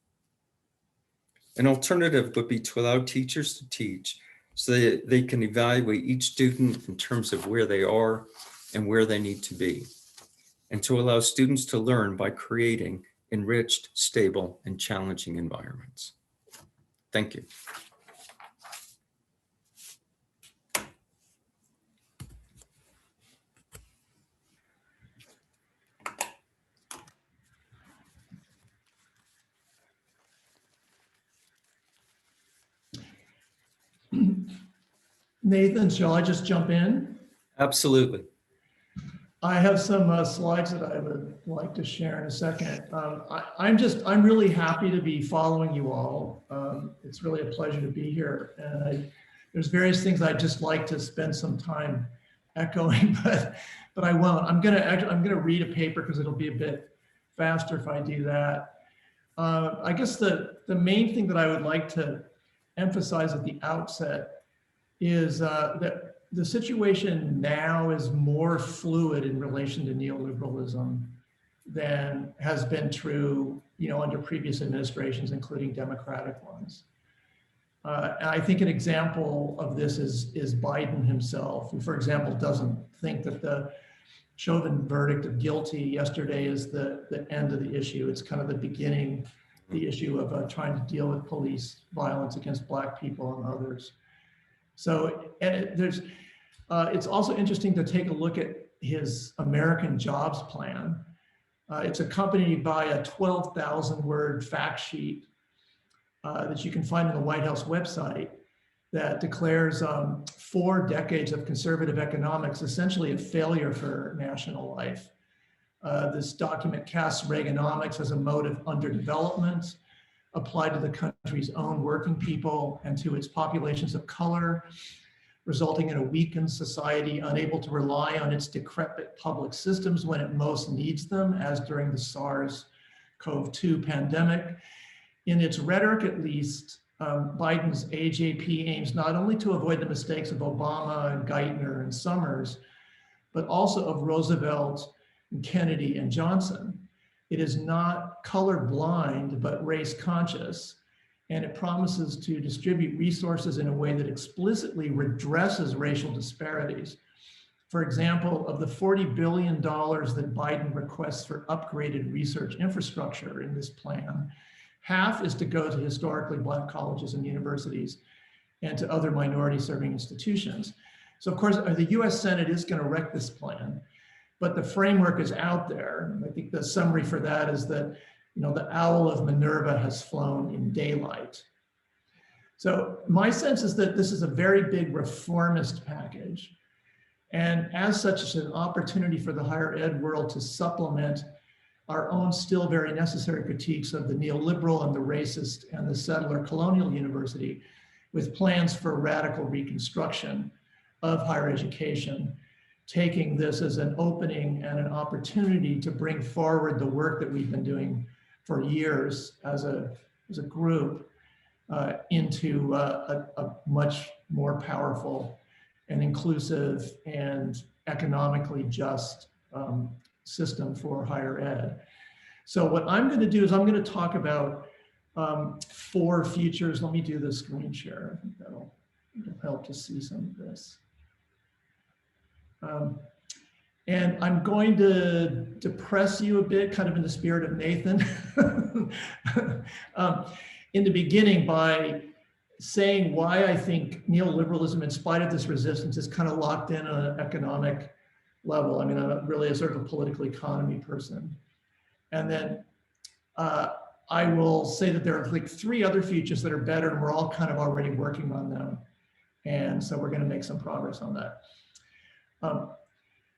S2: An alternative would be to allow teachers to teach so that they can evaluate each student in terms of where they are and where they need to be, and to allow students to learn by creating enriched, stable, and challenging environments. Thank you.
S5: Nathan, shall I just jump in?
S2: Absolutely.
S5: I have some slides that I would like to share in a second. I'm really happy to be following you all. It's really a pleasure to be here. And there's various things I'd just like to spend some time echoing, but I won't. I'm gonna read a paper because it'll be a bit faster if I do that. I guess the main thing that I would like to emphasize at the outset is that the situation now is more fluid in relation to neoliberalism than has been true, under previous administrations, including democratic ones. And I think an example of this is Biden himself, who, for example, doesn't think that the Chauvin verdict of guilty yesterday is the end of the issue. It's kind of the beginning, the issue of trying to deal with police violence against Black people and others. So it's also interesting to take a look at his American Jobs Plan. It's accompanied by a 12,000 word fact sheet that you can find on the White House website. that declares 4 decades of conservative economics essentially a failure for national life. This document casts Reaganomics as a mode of underdevelopment applied to the country's own working people and to its populations of color, resulting in a weakened society unable to rely on its decrepit public systems when it most needs them, as during the SARS-CoV-2 pandemic. In its rhetoric, at least, Biden's AJP aims not only to avoid the mistakes of Obama and Geithner and Summers, but also of Roosevelt and Kennedy and Johnson. It is not colorblind, but race conscious, and it promises to distribute resources in a way that explicitly redresses racial disparities. For example, of the $40 billion that Biden requests for upgraded research infrastructure in this plan, half is to go to historically Black colleges and universities and to other minority serving institutions. So of course, the US Senate is going to wreck this plan, but the framework is out there. I think the summary for that is that, you know, the owl of Minerva has flown in daylight. So my sense is that this is a very big reformist package. And as such, it's an opportunity for the higher ed world to supplement our own still very necessary critiques of the neoliberal and the racist and the settler colonial university with plans for radical reconstruction of higher education, taking this as an opening and an opportunity to bring forward the work that we've been doing for years as a group into a much more powerful and inclusive and economically just system for higher ed. So what I'm going to do is I'm going to talk about 4 futures. Let me do the screen share. I think that'll help to see some of this. And I'm going to depress you a bit, kind of in the spirit of Nathan, in the beginning by saying why I think neoliberalism, in spite of this resistance, is kind of locked in on an economic level. I mean, I'm really a sort of a political economy person. And then I will say that there are like 3 other futures that are better, and we're all kind of already working on them. And so we're going to make some progress on that.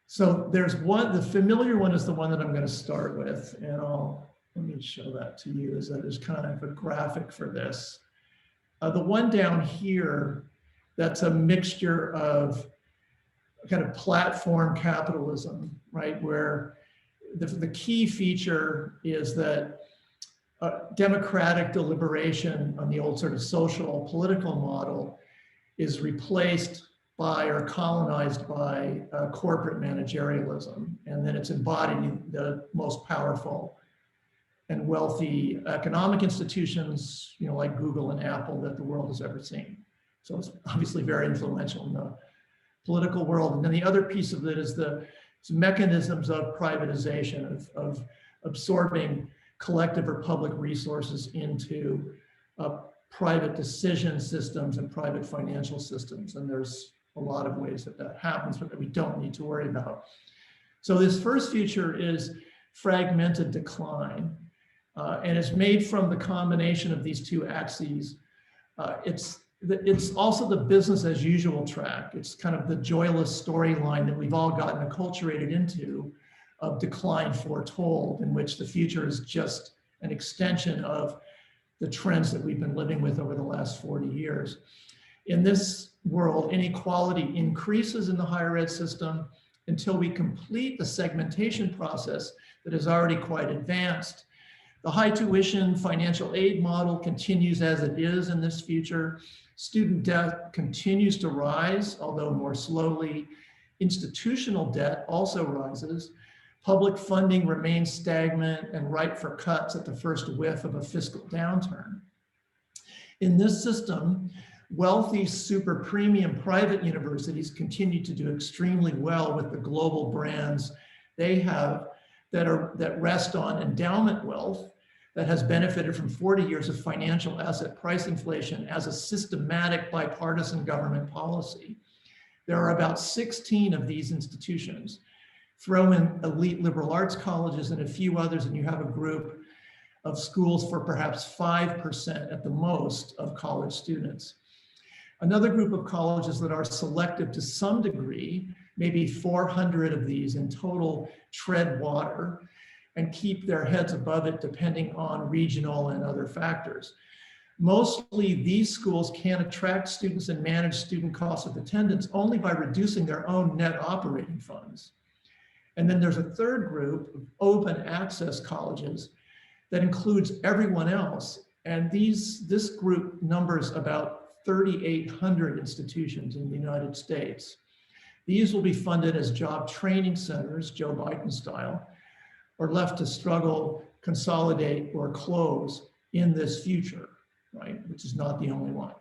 S5: So there's one, the familiar one is the one that I'm going to start with, and let me show that to you as that is kind of a graphic for this. The one down here, that's a mixture of kind of platform capitalism, right? Where the key feature is that democratic deliberation on the old sort of social political model is replaced by or colonized by corporate managerialism. And then it's embodied in the most powerful and wealthy economic institutions, you know, like Google and Apple that the world has ever seen. So it's obviously very influential in the political world. And then the other piece of it is the mechanisms of privatization, of absorbing collective or public resources into private decision systems and private financial systems. And there's a lot of ways that that happens, but that we don't need to worry about. So this first future is fragmented decline, and it's made from the combination of these 2 axes. It's also the business as usual track. It's kind of the joyless storyline that we've all gotten acculturated into of decline foretold, in which the future is just an extension of the trends that we've been living with over the last 40 years. In this world, inequality increases in the higher ed system until we complete the segmentation process that is already quite advanced. The high tuition financial aid model continues as it is in this future. Student debt continues to rise, although more slowly. Institutional debt also rises. Public funding remains stagnant and ripe for cuts at the first whiff of a fiscal downturn. In this system, wealthy super premium private universities continue to do extremely well with the global brands they have that rest on endowment wealth that has benefited from 40 years of financial asset price inflation as a systematic bipartisan government policy. There are about 16 of these institutions. Throw in elite liberal arts colleges and a few others, and you have a group of schools for perhaps 5% at the most of college students. Another group of colleges that are selective to some degree, maybe 400 of these in total, tread water and keep their heads above it depending on regional and other factors. Mostly these schools can attract students and manage student costs of attendance only by reducing their own net operating funds. And then there's a third group of open access colleges that includes everyone else. And this group numbers about 3,800 institutions in the United States. These will be funded as job training centers, Joe Biden style, or left to struggle, consolidate, or close in this future, right? Which is not the only one.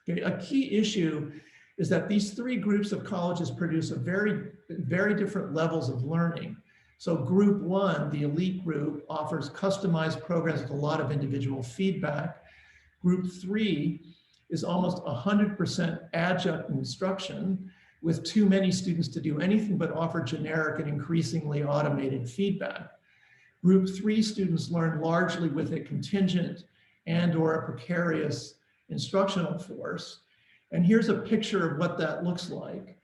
S5: Okay, a key issue is that these three groups of colleges produce a very different levels of learning. So group one, the elite group, offers customized programs with a lot of individual feedback. Group three is almost 100% adjunct instruction with too many students to do anything but offer generic and increasingly automated feedback. Group three students learn largely with a contingent and/or a precarious instructional force. And here's a picture of what that looks like.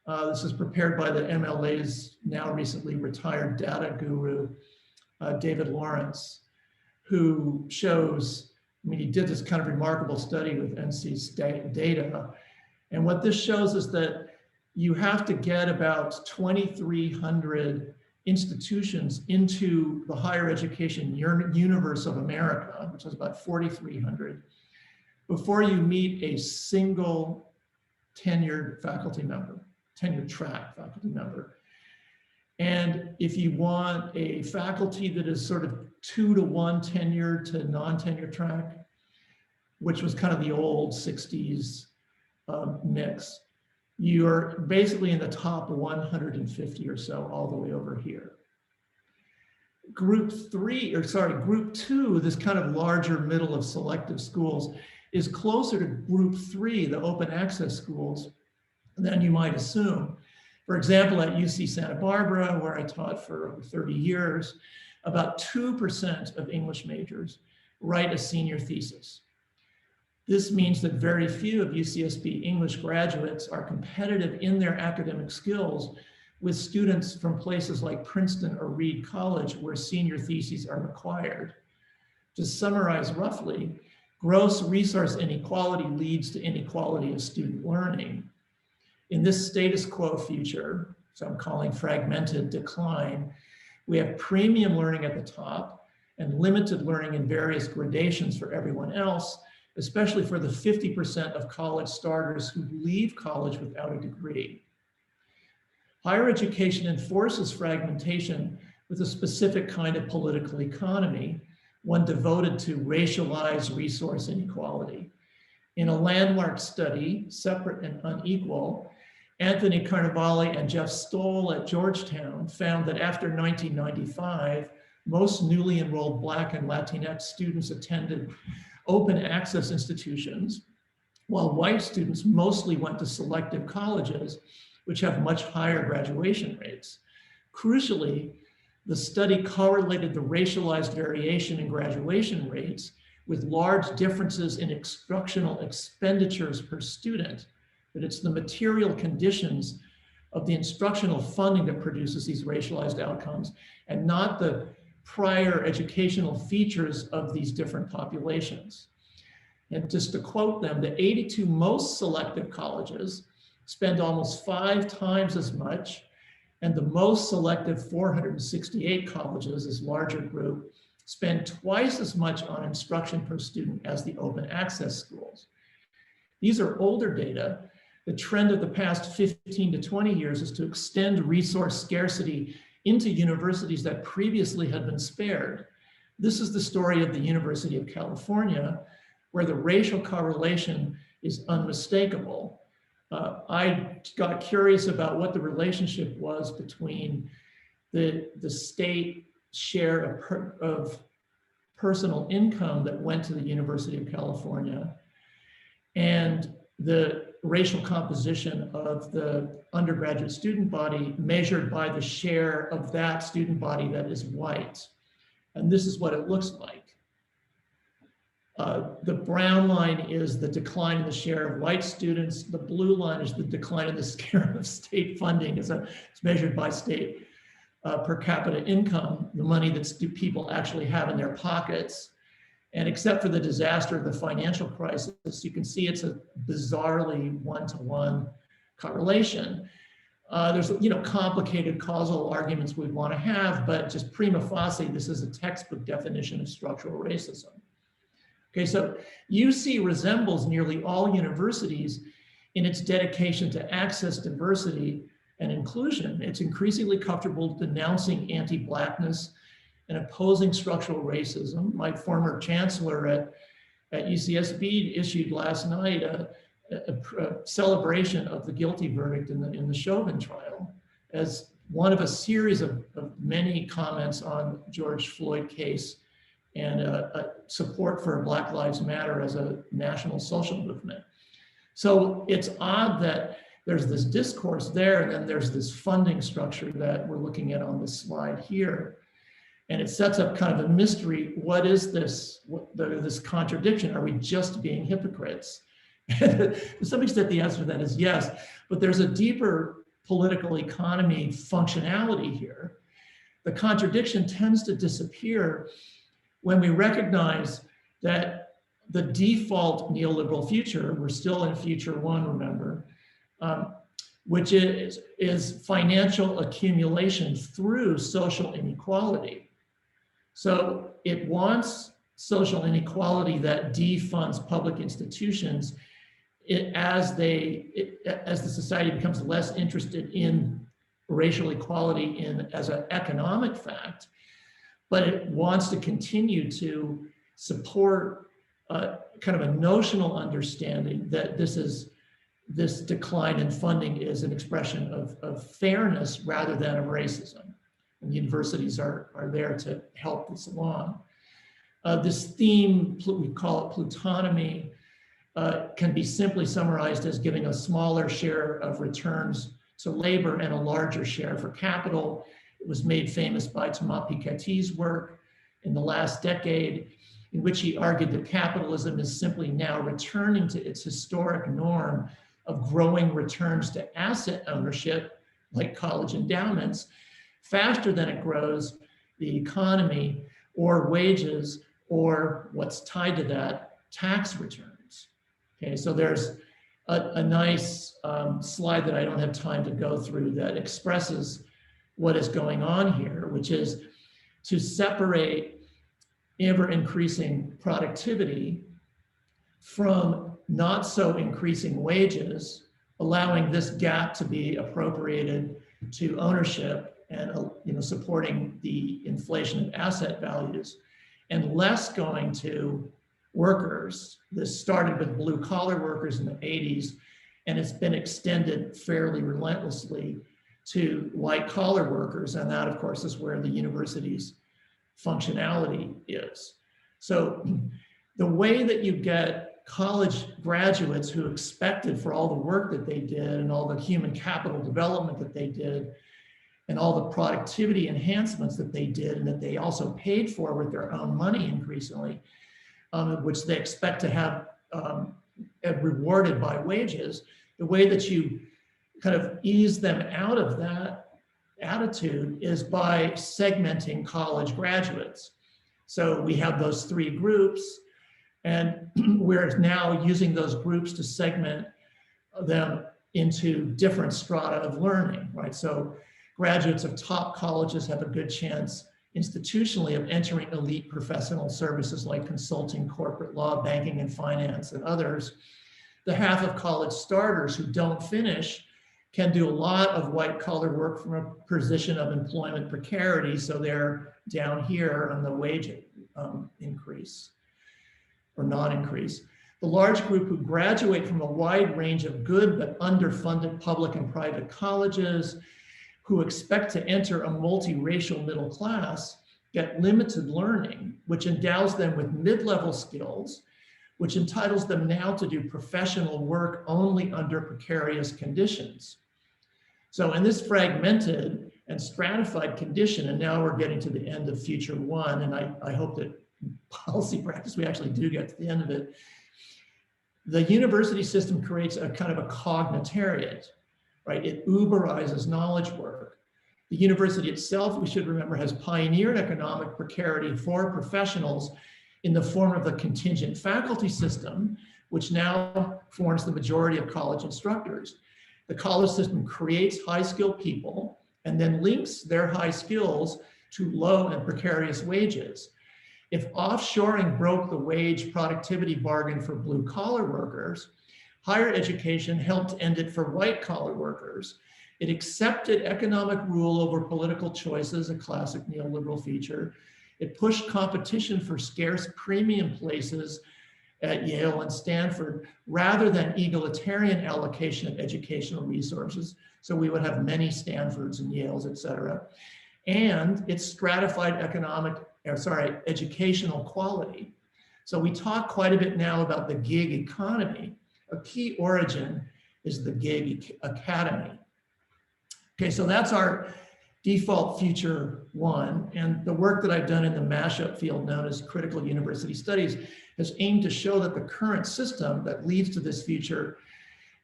S5: This is prepared by the MLA's now recently retired data guru, David Lawrence, who shows, I mean, he did this kind of remarkable study with NC State data. And what this shows is that you have to get about 2,300 institutions into the higher education universe of America, which is about 4,300, before you meet a single tenured faculty member, tenured track faculty member. And if you want a faculty that is sort of 2-to-1 tenure to non-tenure track, which was kind of the old 60s mix, you're basically in the top 150 or so all the way over here. Group two, this kind of larger middle of selective schools, is closer to group three, the open access schools, than you might assume. For example, at UC Santa Barbara, where I taught for over 30 years, about 2% of English majors write a senior thesis. This means that very few of UCSB English graduates are competitive in their academic skills with students from places like Princeton or Reed College, where senior theses are required. To summarize roughly, gross resource inequality leads to inequality of student learning. In this status quo future, so I'm calling fragmented decline, we have premium learning at the top and limited learning in various gradations for everyone else, especially for the 50% of college starters who leave college without a degree. Higher education enforces fragmentation with a specific kind of political economy, one devoted to racialized resource inequality. In a landmark study, Separate and Unequal, Anthony Carnevale and Jeff Stoll at Georgetown found that after 1995, most newly enrolled Black and Latinx students attended open access institutions, while white students mostly went to selective colleges, which have much higher graduation rates. Crucially, the study correlated the racialized variation in graduation rates with large differences in instructional expenditures per student, that it's the material conditions of the instructional funding that produces these racialized outcomes and not the prior educational features of these different populations. And just to quote them, the 82 most selective colleges spend almost 5 times as much, and the most selective 468 colleges, this larger group, spend twice as much on instruction per student as the open access schools. These are older data. The trend of the past 15 to 20 years is to extend resource scarcity into universities that previously had been spared. This is the story of the University of California, where the racial correlation is unmistakable. I got curious about what the relationship was between the state share of personal income that went to the University of California and the racial composition of the undergraduate student body measured by the share of that student body that is white. And this is what it looks like. The brown line is the decline in the share of white students. The blue line is the decline in the share of state funding. It's measured by state per capita income, the money that people actually have in their pockets. And except for the disaster of the financial crisis, you can see it's a bizarrely one-to-one correlation. There's complicated causal arguments we want to have, but just prima facie, this is a textbook definition of structural racism. Okay, so UC resembles nearly all universities in its dedication to access, diversity, and inclusion. It's increasingly comfortable denouncing anti-Blackness and opposing structural racism. My former chancellor at UCSB issued last night a celebration of the guilty verdict in the Chauvin trial as one of a series of many comments on George Floyd case and support for Black Lives Matter as a national social movement. So it's odd that there's this discourse there, and then there's this funding structure that we're looking at on this slide here. And it sets up kind of a mystery. What is this, this contradiction? Are we just being hypocrites? To some extent, the answer to that is yes, but there's a deeper political economy functionality here. The contradiction tends to disappear when we recognize that the default neoliberal future, we're still in future one, remember, which is financial accumulation through social inequality. So it wants social inequality that defunds public institutions as the society becomes less interested in racial equality as an economic fact, but it wants to continue to support kind of a notional understanding that this decline in funding is an expression of fairness rather than of racism. And the universities are there to help this along. This theme, we call it plutonomy, can be simply summarized as giving a smaller share of returns to labor and a larger share for capital. It was made famous by Thomas Piketty's work in the last decade, in which he argued that capitalism is simply now returning to its historic norm of growing returns to asset ownership, like college endowments, faster than it grows the economy or wages or what's tied to that, tax returns. Okay, so there's a nice slide that I don't have time to go through that expresses what is going on here, which is to separate ever increasing productivity from not so increasing wages, allowing this gap to be appropriated to ownership and supporting the inflation of asset values, and less going to workers. This started with blue collar workers in the 80s, and it's been extended fairly relentlessly to white collar workers. And that, of course, is where the university's functionality is. So the way that you get college graduates who expected for all the work that they did and all the human capital development that they did and all the productivity enhancements that they did and that they also paid for with their own money increasingly, which they expect to have rewarded by wages, the way that you kind of ease them out of that attitude is by segmenting college graduates. So we have those three groups, and we're now using those groups to segment them into different strata of learning, right? So graduates of top colleges have a good chance institutionally of entering elite professional services like consulting, corporate law, banking and finance, and others. The half of college starters who don't finish can do a lot of white collar work from a position of employment precarity, so they're down here on the wage increase or non-increase. The large group who graduate from a wide range of good but underfunded public and private colleges, who expect to enter a multiracial middle class, get limited learning, which endows them with mid-level skills, which entitles them now to do professional work only under precarious conditions. So in this fragmented and stratified condition, and now we're getting to the end of Future One, and I hope that policy practice, we actually do get to the end of it. The university system creates a kind of a cognitariat, right? It Uberizes knowledge work. The university itself, we should remember, has pioneered economic precarity for professionals in the form of the contingent faculty system, which now forms the majority of college instructors. The college system creates high-skilled people and then links their high skills to low and precarious wages. If offshoring broke the wage productivity bargain for blue-collar workers, higher education helped end it for white-collar workers. It accepted economic rule over political choices, a classic neoliberal feature. It pushed competition for scarce premium places at Yale and Stanford rather than egalitarian allocation of educational resources. So we would have many Stanfords and Yales, et cetera. And it stratified educational quality. So we talk quite a bit now about the gig economy. A key origin is the gig academy. Okay, so that's our default future one. And the work that I've done in the mashup field known as critical university studies has aimed to show that the current system that leads to this future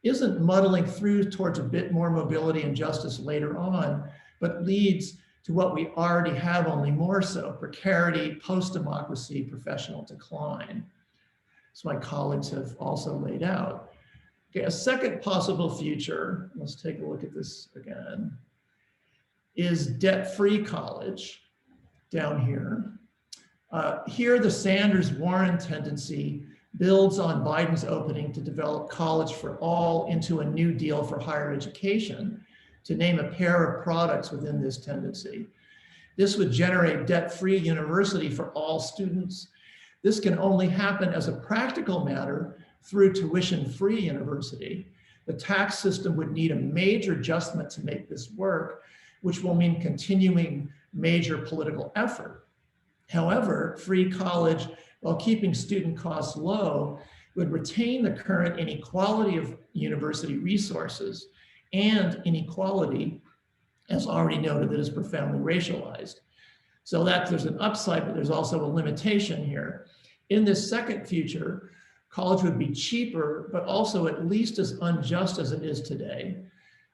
S5: isn't muddling through towards a bit more mobility and justice later on, but leads to what we already have, only more so: precarity, post-democracy, professional decline. So my colleagues have also laid out. Okay, a second possible future, let's take a look at this again, is debt-free college down here. Here, the Sanders-Warren tendency builds on Biden's opening to develop college for all into a new deal for higher education, to name a pair of products within this tendency. This would generate debt-free university for all students. This can only happen as a practical matter through tuition-free university. The tax system would need a major adjustment to make this work, which will mean continuing major political effort. However, free college, while keeping student costs low, would retain the current inequality of university resources and inequality, as already noted, that is profoundly racialized. So that there's an upside, but there's also a limitation here. In this second future, college would be cheaper, but also at least as unjust as it is today,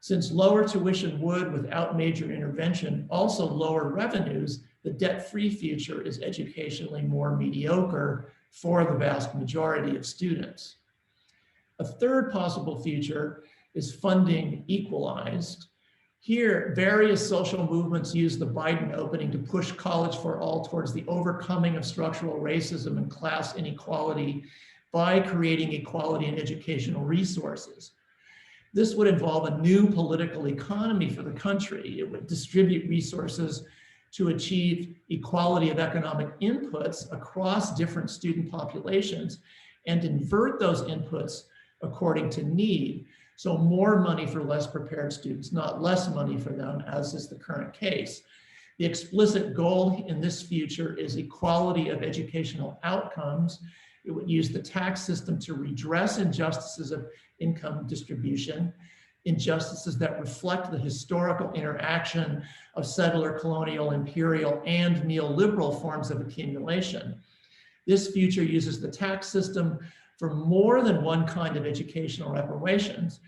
S5: since lower tuition would, without major intervention, also lower revenues. The debt-free future is educationally more mediocre for the vast majority of students. A third possible future is funding equalized. Here, various social movements use the Biden opening to push college for all towards the overcoming of structural racism and class inequality by creating equality in educational resources. This would involve a new political economy for the country. It would distribute resources to achieve equality of economic inputs across different student populations and invert those inputs according to need. So more money for less prepared students, not less money for them, as is the current case. The explicit goal in this future is equality of educational outcomes. It would use the tax system to redress injustices of income distribution, injustices that reflect the historical interaction of settler, colonial, imperial, and neoliberal forms of accumulation. This future uses the tax system for more than one kind of educational reparations.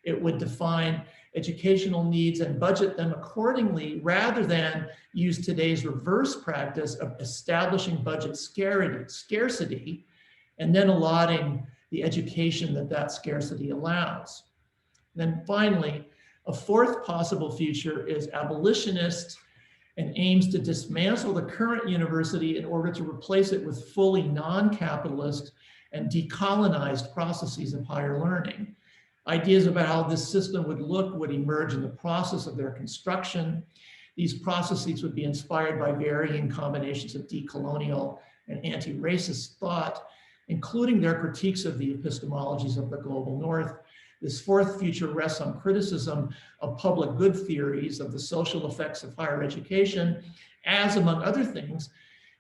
S5: It would define educational needs and budget them accordingly, rather than use today's reverse practice of establishing budget scarcity and then allotting the education that scarcity allows. And then finally, a fourth possible future is abolitionist and aims to dismantle the current university in order to replace it with fully non-capitalist and decolonized processes of higher learning. Ideas about how this system would look would emerge in the process of their construction. These processes would be inspired by varying combinations of decolonial and anti-racist thought, including their critiques of the epistemologies of the global north. This fourth future rests on criticism of public good theories of the social effects of higher education, as among other things,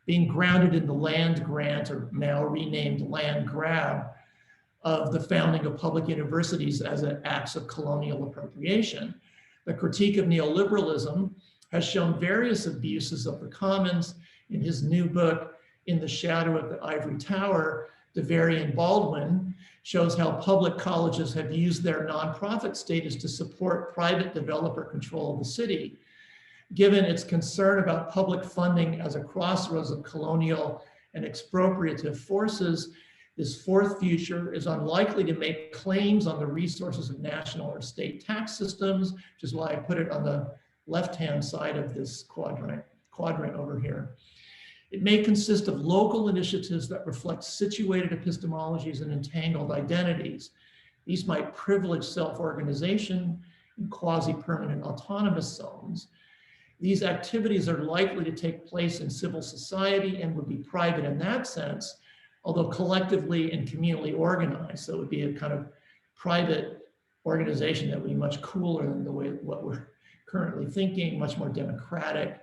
S5: being grounded in the land grant, or now renamed land grab, of the founding of public universities as an acts of colonial appropriation. The critique of neoliberalism has shown various abuses of the commons. In his new book, In the Shadow of the Ivory Tower, DeVary Baldwin shows how public colleges have used their nonprofit status to support private developer control of the city. Given its concern about public funding as a crossroads of colonial and expropriative forces, this fourth future is unlikely to make claims on the resources of national or state tax systems, which is why I put it on the left-hand side of this quadrant over here. It may consist of local initiatives that reflect situated epistemologies and entangled identities. These might privilege self-organization in quasi-permanent autonomous zones. These activities are likely to take place in civil society and would be private in that sense, although collectively and communally organized. So it would be a kind of private organization that would be much cooler than the way what we're currently thinking, much more democratic.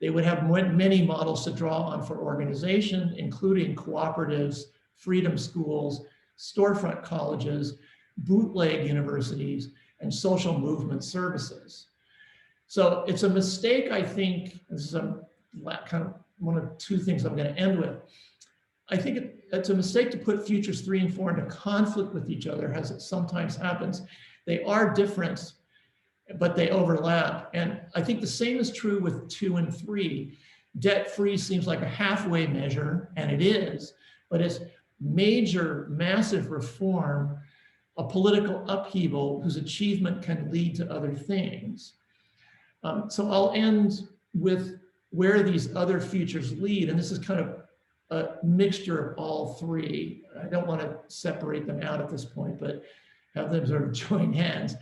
S5: They would have many models to draw on for organization, including cooperatives, freedom schools, storefront colleges, bootleg universities, and social movement services. So it's a mistake, I think, this is a kind of one of two things I'm going to end with. I think it's a mistake to put futures 3 and 4 into conflict with each other, as it sometimes happens. They are different, but they overlap. And I think the same is true with 2 and 3. Debt-free seems like a halfway measure, and it is, but it's major, massive reform, a political upheaval whose achievement can lead to other things. So I'll end with where these other futures lead, and this is kind of a mixture of all three. I don't want to separate them out at this point, but have them sort of join hands.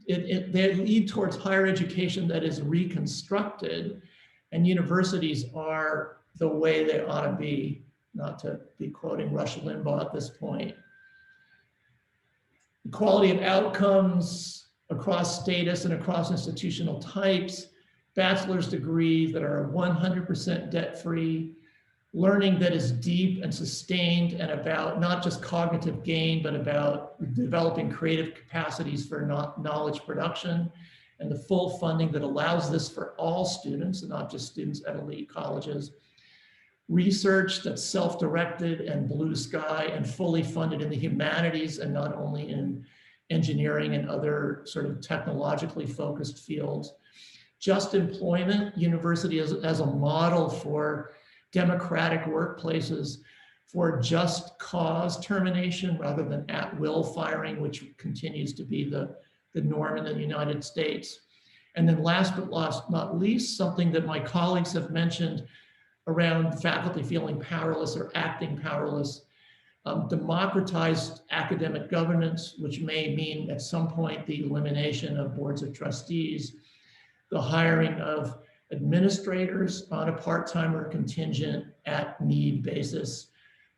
S5: They lead towards higher education that is reconstructed, and universities are the way they ought to be, not to be quoting Rush Limbaugh at this point. Equality of outcomes across status and across institutional types, bachelor's degrees that are 100% debt-free, learning that is deep and sustained and about not just cognitive gain, but about developing creative capacities for knowledge production, and the full funding that allows this for all students and not just students at elite colleges. Research that's self-directed and blue sky and fully funded in the humanities and not only in engineering and other sort of technologically focused fields. Just employment, university as a model for democratic workplaces, for just cause termination rather than at-will firing, which continues to be the norm in the United States. And then last but not least, something that my colleagues have mentioned around faculty feeling powerless or acting powerless, democratized academic governance, which may mean at some point the elimination of boards of trustees, the hiring of administrators on a part-time or contingent at need basis,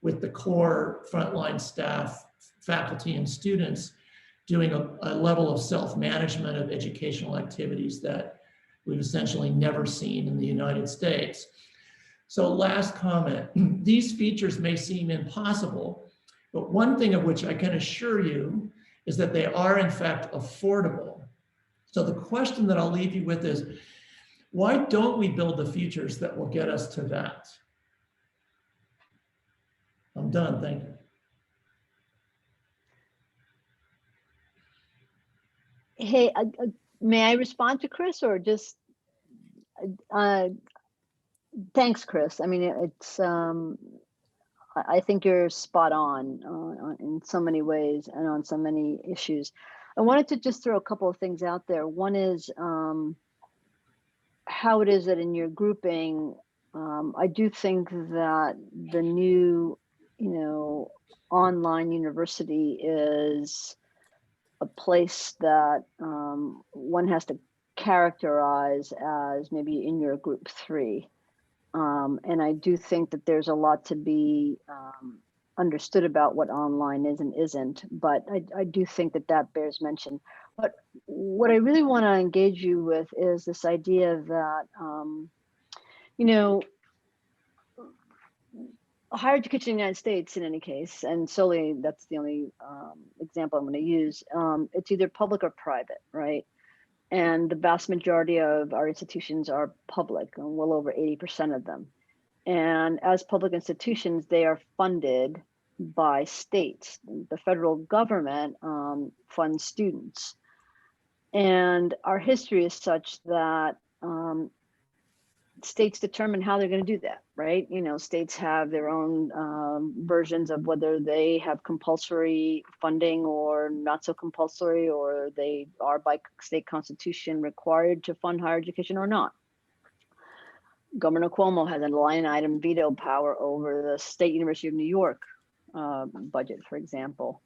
S5: with the core frontline staff, faculty and students doing a level of self-management of educational activities that we've essentially never seen in the United States. So last comment, these features may seem impossible, but one thing of which I can assure you is that they are in fact affordable. So the question that I'll leave you with is, why don't we build the futures that will get us to that? I'm done, thank you.
S3: Hey, may I respond to Chris or just, thanks, Chris. I mean, it's, I think you're spot on in so many ways and on so many issues. I wanted to just throw a couple of things out there. One is how it is that in your grouping, I do think that the new, online university is a place that one has to characterize as maybe in your group 3. And I do think that there's a lot to be understood about what online is and isn't, but I do think that that bears mention. But what I really want to engage you with is this idea that, higher education in the United States, in any case, and solely that's the only example I'm going to use, it's either public or private, right? And the vast majority of our institutions are public, and well over 80% of them. And as public institutions, they are funded by states. The federal government funds students. And our history is such that states determine how they're going to do that, right? You know, states have their own versions of whether they have compulsory funding or not so compulsory, or they are by state constitution required to fund higher education or not. Governor Cuomo has a line item veto power over the State University of New York budget, for example.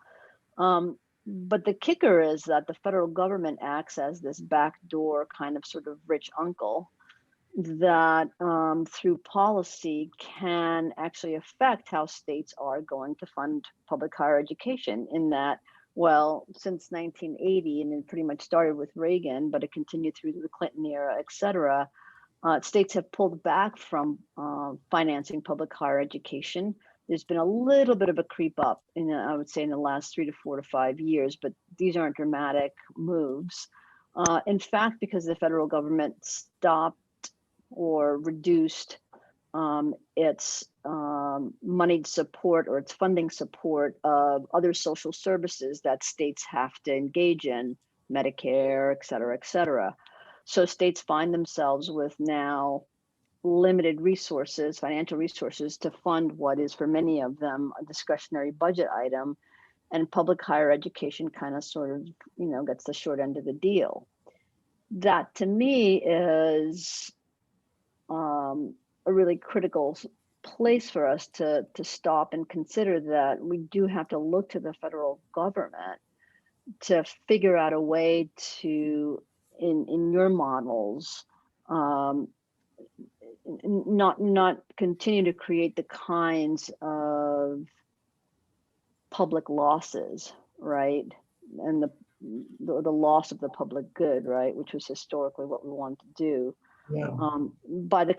S3: But the kicker is that the federal government acts as this backdoor kind of sort of rich uncle that through policy can actually affect how states are going to fund public higher education, in that, well, since 1980, and it pretty much started with Reagan, but it continued through the Clinton era, et cetera, states have pulled back from financing public higher education. There's been a little bit of a creep up I would say in the last 3 to 4 to 5 years, but these aren't dramatic moves. In fact, because the federal government stopped or reduced its moneyed support or its funding support of other social services that states have to engage in, Medicare, et cetera, et cetera. So states find themselves with now limited resources, financial resources, to fund what is for many of them a discretionary budget item, and public higher education kind of sort of, you know, gets the short end of the deal. That to me is a really critical place for us to stop and consider that we do have to look to the federal government to figure out a way to, in your models, not continue to create the kinds of public losses, right? And the loss of the public good, right? Which was historically what we wanted to do.
S5: Yeah.
S3: By the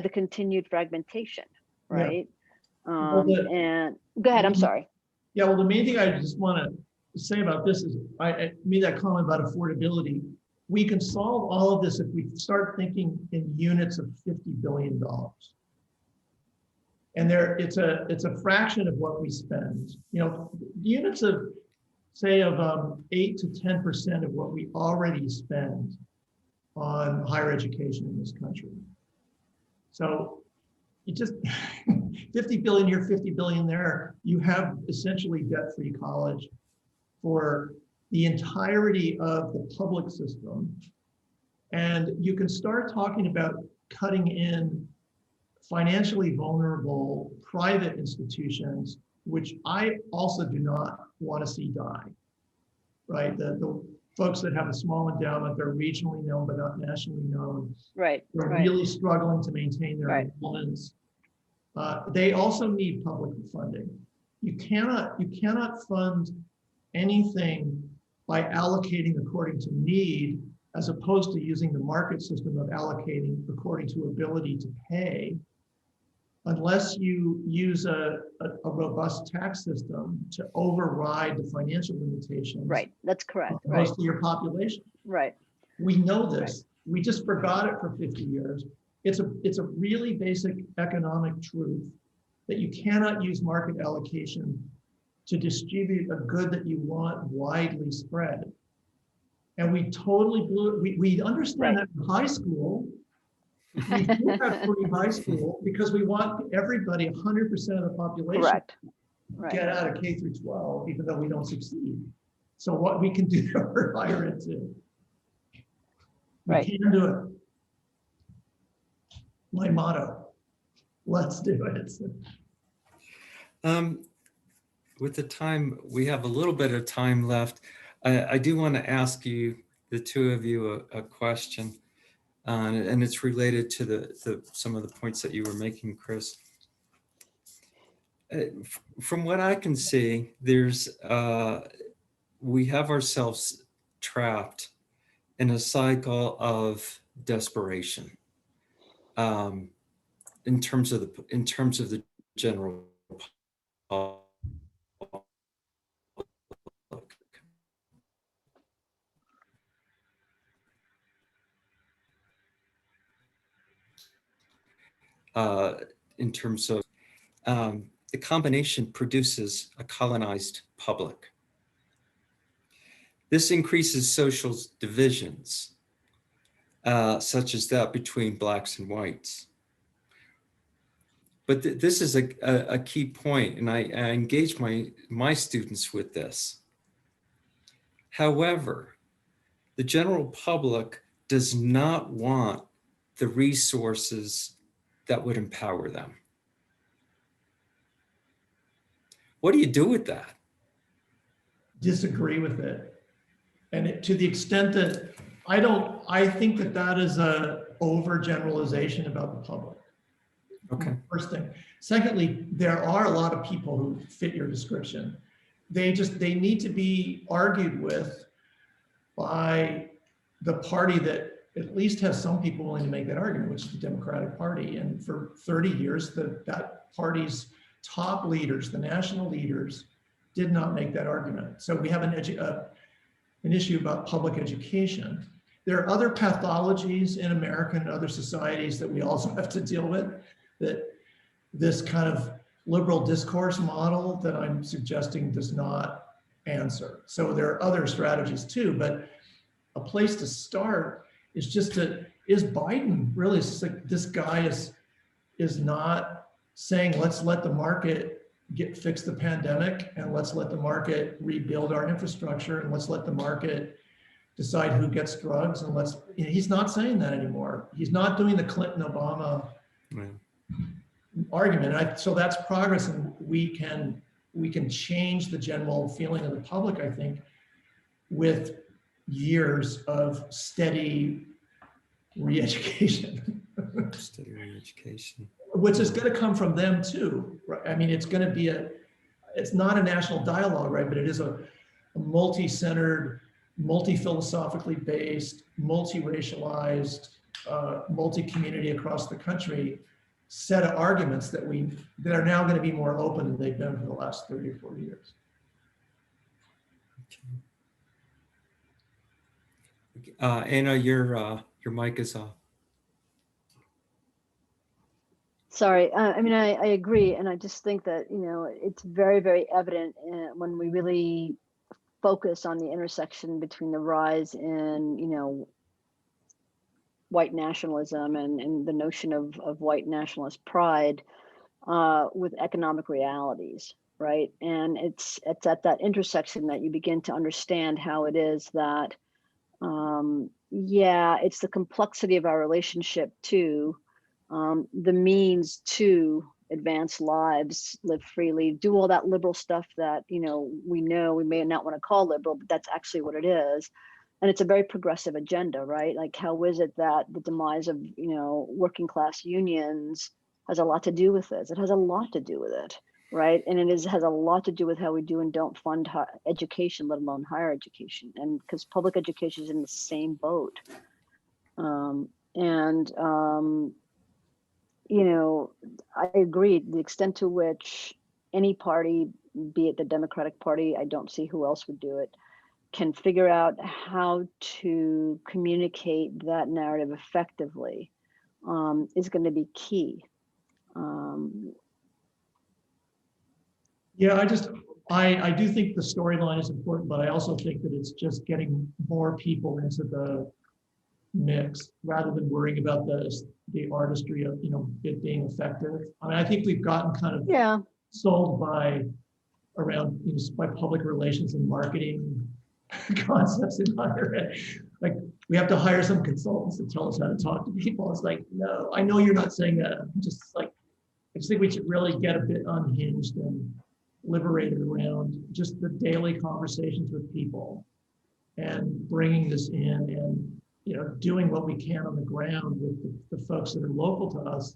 S3: continued fragmentation, right?
S5: Yeah.
S3: And go ahead. I'm sorry.
S5: Yeah. Well, the main thing I just want to say about this is I made that comment about affordability. We can solve all of this if we start thinking in units of $50 billion. And it's a fraction of what we spend. You know, units of, say, of 8 to 10% of what we already spend on higher education in this country. So you just 50 billion here, 50 billion there, you have essentially debt-free college for the entirety of the public system. And you can start talking about cutting in financially vulnerable private institutions, which I also do not want to see die, right? The folks that have a small endowment, they're regionally known but not nationally known.
S3: Right.
S5: They're
S3: right.
S5: really struggling to maintain their
S3: Right.
S5: enrollments. They also need public funding. You cannot fund anything by allocating according to need, as opposed to using the market system of allocating according to ability to pay, unless you use a robust tax system to override the financial limitations.
S3: Right. That's correct.
S5: Of
S3: Right.
S5: most of your population.
S3: Right.
S5: We know this. Right. We just forgot it for 50 years. It's a really basic economic truth that you cannot use market allocation to distribute a good that you want widely spread. And we totally blew it. We understand that in high school. We do have free high school because we want everybody, 100% of the population,
S3: Correct.
S5: get out of K through 12, even though we don't succeed. So what we can do for higher ed too. We can do it. My motto, let's do it.
S2: With the time, we have a little bit of time left. I do want to ask you, the two of you, a question, and it's related to some of the points that you were making, Chris. From what I can see, we have ourselves trapped in a cycle of desperation in terms of the general public. in terms of the combination produces a colonized public. This increases social divisions, such as that between blacks and whites. But this is a key point, and I engage my students with this. However, the general public does not want the resources that would empower them. What do you do with that?
S5: Disagree with it. And to the extent that I think that that is a overgeneralization about the public.
S2: Okay.
S5: First thing. Secondly, there are a lot of people who fit your description. They need to be argued with by the party that at least has some people willing to make that argument, which is the Democratic Party. And for 30 years, that party's top leaders, the national leaders, did not make that argument. So we have an issue about public education. There are other pathologies in America and other societies that we also have to deal with, that this kind of liberal discourse model that I'm suggesting does not answer. So there are other strategies too, but a place to start is just is Biden really, like, this guy is not saying, let's let the market fix the pandemic, and let's let the market rebuild our infrastructure, and let's let the market decide who gets drugs, and he's not saying that anymore. He's not doing the Clinton-Obama argument. So that's progress, and we can change the general feeling of the public, I think, with years of steady re-education.
S2: Steady re-education.
S5: Which is going to come from them too, right? I mean, it's going to be it's not a national dialogue, right? But it is a multi-centered, multi-philosophically based, multi-racialized, multi-community across the country set of arguments that are now going to be more open than they've been for the last 30 or 40 years.
S2: Anna, your mic is off.
S3: Sorry, I mean, I agree. And I just think that, it's very, very evident when we really focus on the intersection between the rise in, white nationalism and the notion of white nationalist pride with economic realities, right? And it's at that intersection that you begin to understand how it is that, it's the complexity of our relationship to the means to advance lives, live freely, do all that liberal stuff that, we know we may not want to call liberal, but that's actually what it is. And it's a very progressive agenda, right? Like, how is it that the demise of, working class unions has a lot to do with this? It has a lot to do with it, right? And it has a lot to do with how we do and don't fund education, let alone higher education. And because public education is in the same boat. I agree, the extent to which any party, be it the Democratic Party, I don't see who else would do it, can figure out how to communicate that narrative effectively is going to be key.
S5: I do think the storyline is important, but I also think that it's just getting more people into the mix rather than worrying about the artistry of it being effective. I mean, I think we've gotten kind of sold by public relations and marketing concepts in higher ed. Like, we have to hire some consultants to tell us how to talk to people. It's like, no, I know you're not saying that. I just think we should really get a bit unhinged and liberated around just the daily conversations with people and bringing this in and doing what we can on the ground with the folks that are local to us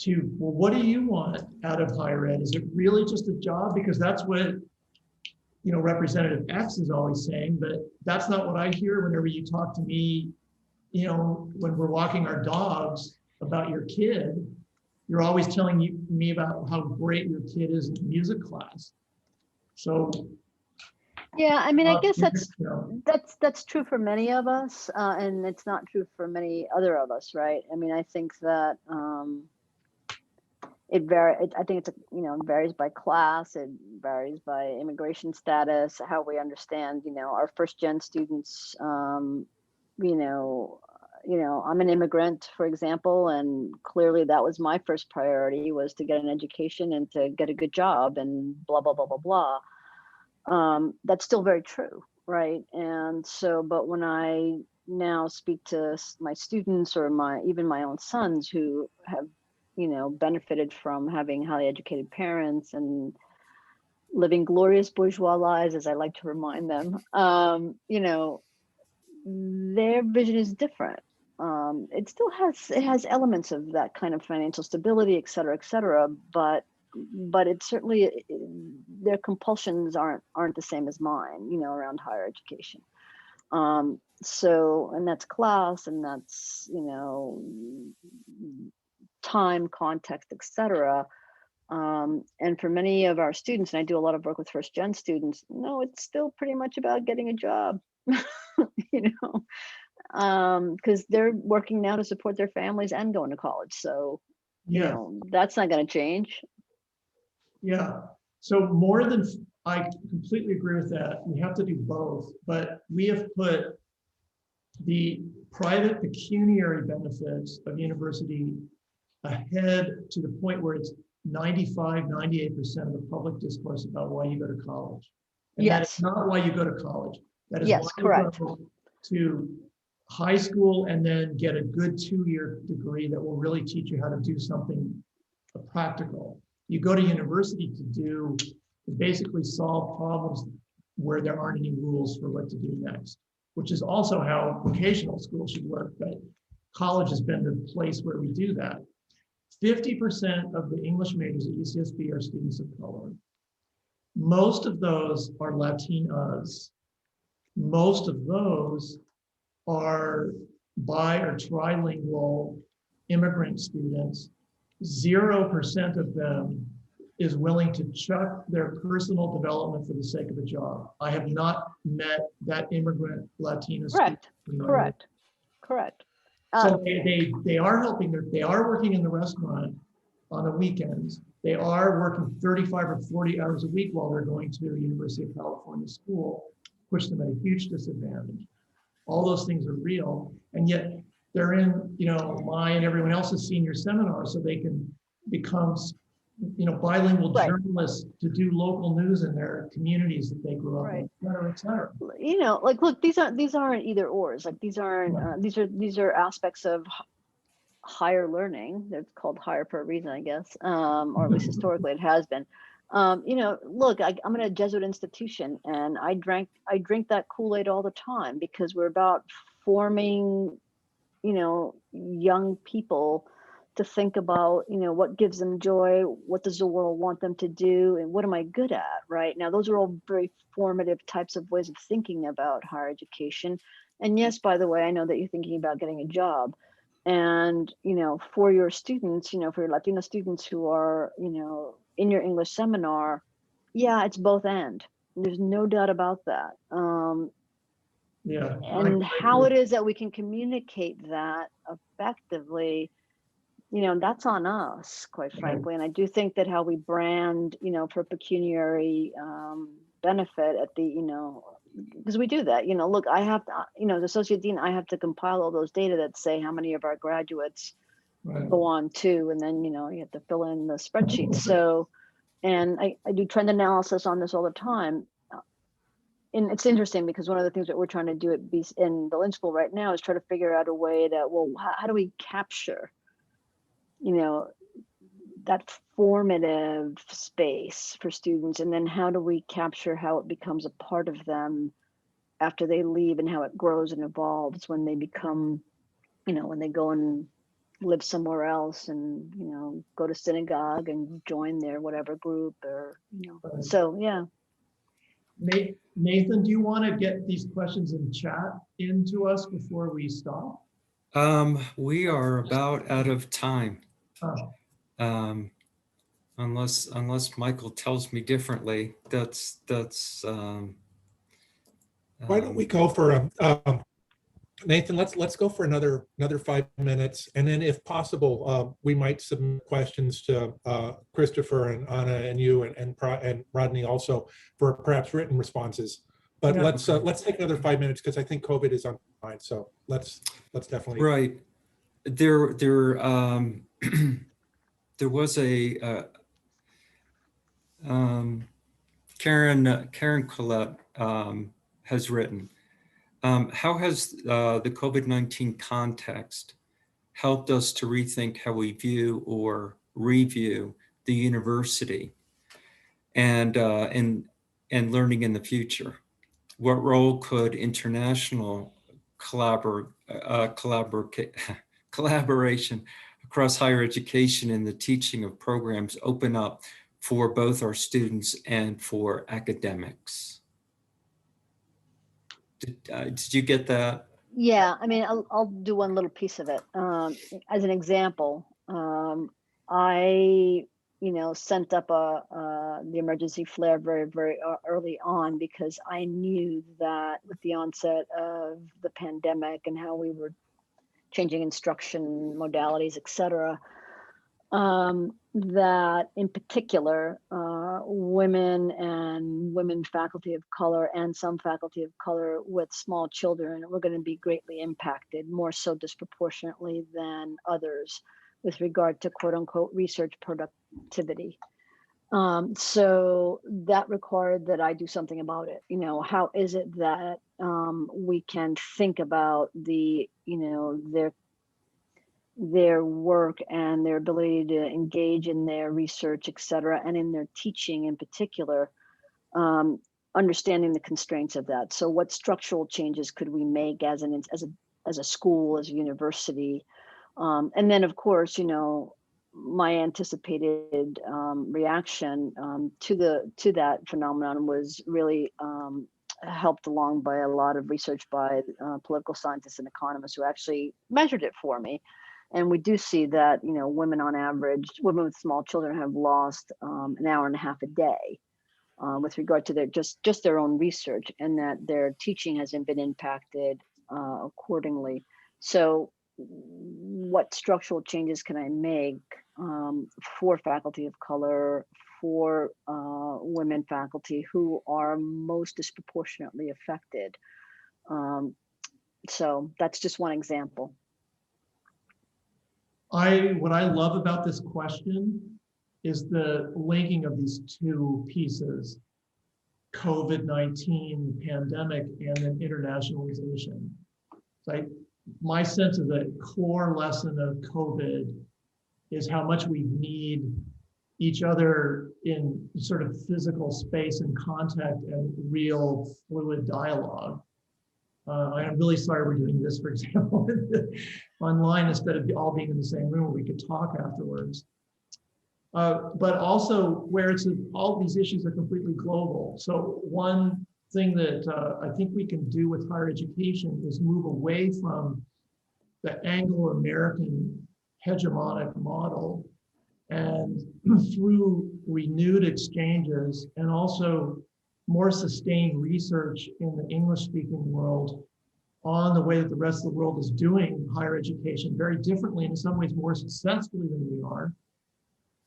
S5: well, what do you want out of higher ed? Is it really just a job? Because that's what, Representative X is always saying, but that's not what I hear whenever you talk to me, when we're walking our dogs about your kid. You're always telling me about how great your kid is in music class. So
S3: Yeah, I mean, I guess
S5: You know,
S3: that's true for many of us, and it's not true for many other of us, right? I mean, I think that I think it's varies by class, it varies by immigration status, how we understand, our first gen students. You know, I'm an immigrant, for example, and clearly that was my first priority, was to get an education and to get a good job and blah blah blah blah blah. That's still very true, right? And so, but when I now speak to my students or even my own sons who have, benefited from having highly educated parents and living glorious bourgeois lives, as I like to remind them, their vision is different. It still has elements of that kind of financial stability, et cetera, but it certainly, their compulsions aren't the same as mine, around higher education. So, and that's class, and that's, time, context, et cetera. And for many of our students, and I do a lot of work with first gen students, no, it's still pretty much about getting a job, because they're working now to support their families and going to college. So,
S5: yeah,
S3: that's not going to change.
S5: yeah. So I completely agree with that. We have to do both, but we have put the private pecuniary benefits of university ahead to the point where it's 98% of the public discourse about why you go to college. And that is
S3: Yes.
S5: not why you go to college. That is
S3: Yes,
S5: why
S3: correct.
S5: you go to high school and then get a good 2-year degree that will really teach you how to do something practical. You go to university to basically solve problems where there aren't any rules for what to do next, which is also how vocational school should work. But college has been the place where we do that. 50% of the English majors at UCSB are students of color. Most of those are Latinas. Most of those are bi or trilingual immigrant students. 0% of them is willing to chuck their personal development for the sake of a job. I have not met that immigrant Latina
S3: Correct.
S5: student.
S3: Correct.
S5: So they are helping, they are working in the restaurant on the weekends. They are working 35 or 40 hours a week while they're going to the University of California school, push them at a huge disadvantage. All those things are real. And yet they're in, my and everyone else's senior seminar so they can become, bilingual
S3: Right.
S5: journalists to do local news in their communities that they grew up in, et cetera.
S3: Look, these aren't either ors. Like these aren't, these are aspects of higher learning. They're called higher for a reason, I guess, or at least historically it has been. Look, I'm in a Jesuit institution, and I drink that Kool-Aid all the time, because we're about forming, young people to think about, what gives them joy, what does the world want them to do, and what am I good at, right? Now, those are all very formative types of ways of thinking about higher education. And yes, by the way, I know that you're thinking about getting a job. And, for your students, for your Latino students who are, in your English seminar, yeah, it's both and. There's no doubt about that. And how it is that we can communicate that effectively, that's on us, quite frankly. And I do think that how we brand, for pecuniary benefit at the, because we do that, look, I have to, as associate dean, I have to compile all those data that say how many of our graduates go on to, and then, you have to fill in the spreadsheet. So, and I do trend analysis on this all the time. And it's interesting because one of the things that we're trying to do in the Lynch School right now is try to figure out a way that, well, how do we capture, that formative space for students, and then how do we capture how it becomes a part of them after they leave, and how it grows and evolves when they become, when they go and live somewhere else and, go to synagogue and join their whatever group, or, so yeah.
S5: Nathan, do you want to get these questions in chat into us before we stop?
S2: We are about out of time.
S5: Oh.
S2: Unless Michael tells me differently. That's
S1: Why don't we go for Nathan? Let's go for another 5 minutes, and then if possible, we might submit questions to Christopher and Anna and you and Rodney also for perhaps written responses. But
S5: Yeah.
S1: let's take another 5 minutes because I think COVID is on mind. So let's definitely
S2: Right. There there was a Karen Collette has written, how has the COVID-19 context helped us to rethink how we view or review the university and learning in the future? What role could international collaboration across higher education in the teaching of programs open up for both our students and for academics? Did you get that?
S3: Yeah, I mean, I'll do one little piece of it. As an example, I, sent up the emergency flare very, very early on because I knew that with the onset of the pandemic and how we were changing instruction modalities, et cetera, that in particular, women faculty of color and some faculty of color with small children were going to be greatly impacted, more so disproportionately than others with regard to quote unquote research productivity. So that required that I do something about it. How is it that we can think about their work and their ability to engage in their research, et cetera, and in their teaching in particular, understanding the constraints of that. So what structural changes could we make as a school, as a university? And then of course, my anticipated reaction to that phenomenon was really helped along by a lot of research by political scientists and economists who actually measured it for me. And we do see that, women on average, women with small children have lost an hour and a half a day with regard to their just their own research, and that their teaching hasn't been impacted accordingly. So what structural changes can I make for faculty of color, for women faculty who are most disproportionately affected? So that's just one example.
S5: What I love about this question is the linking of these two pieces, COVID-19 pandemic and then internationalization. So my sense of the core lesson of COVID is how much we need each other in sort of physical space and contact and real fluid dialogue. I'm really sorry we're doing this, for example, online instead of all being in the same room where we could talk afterwards. But also where all these issues are completely global. So one thing that I think we can do with higher education is move away from the Anglo-American hegemonic model, and through renewed exchanges and also more sustained research in the English-speaking world on the way that the rest of the world is doing higher education very differently, and in some ways more successfully than we are,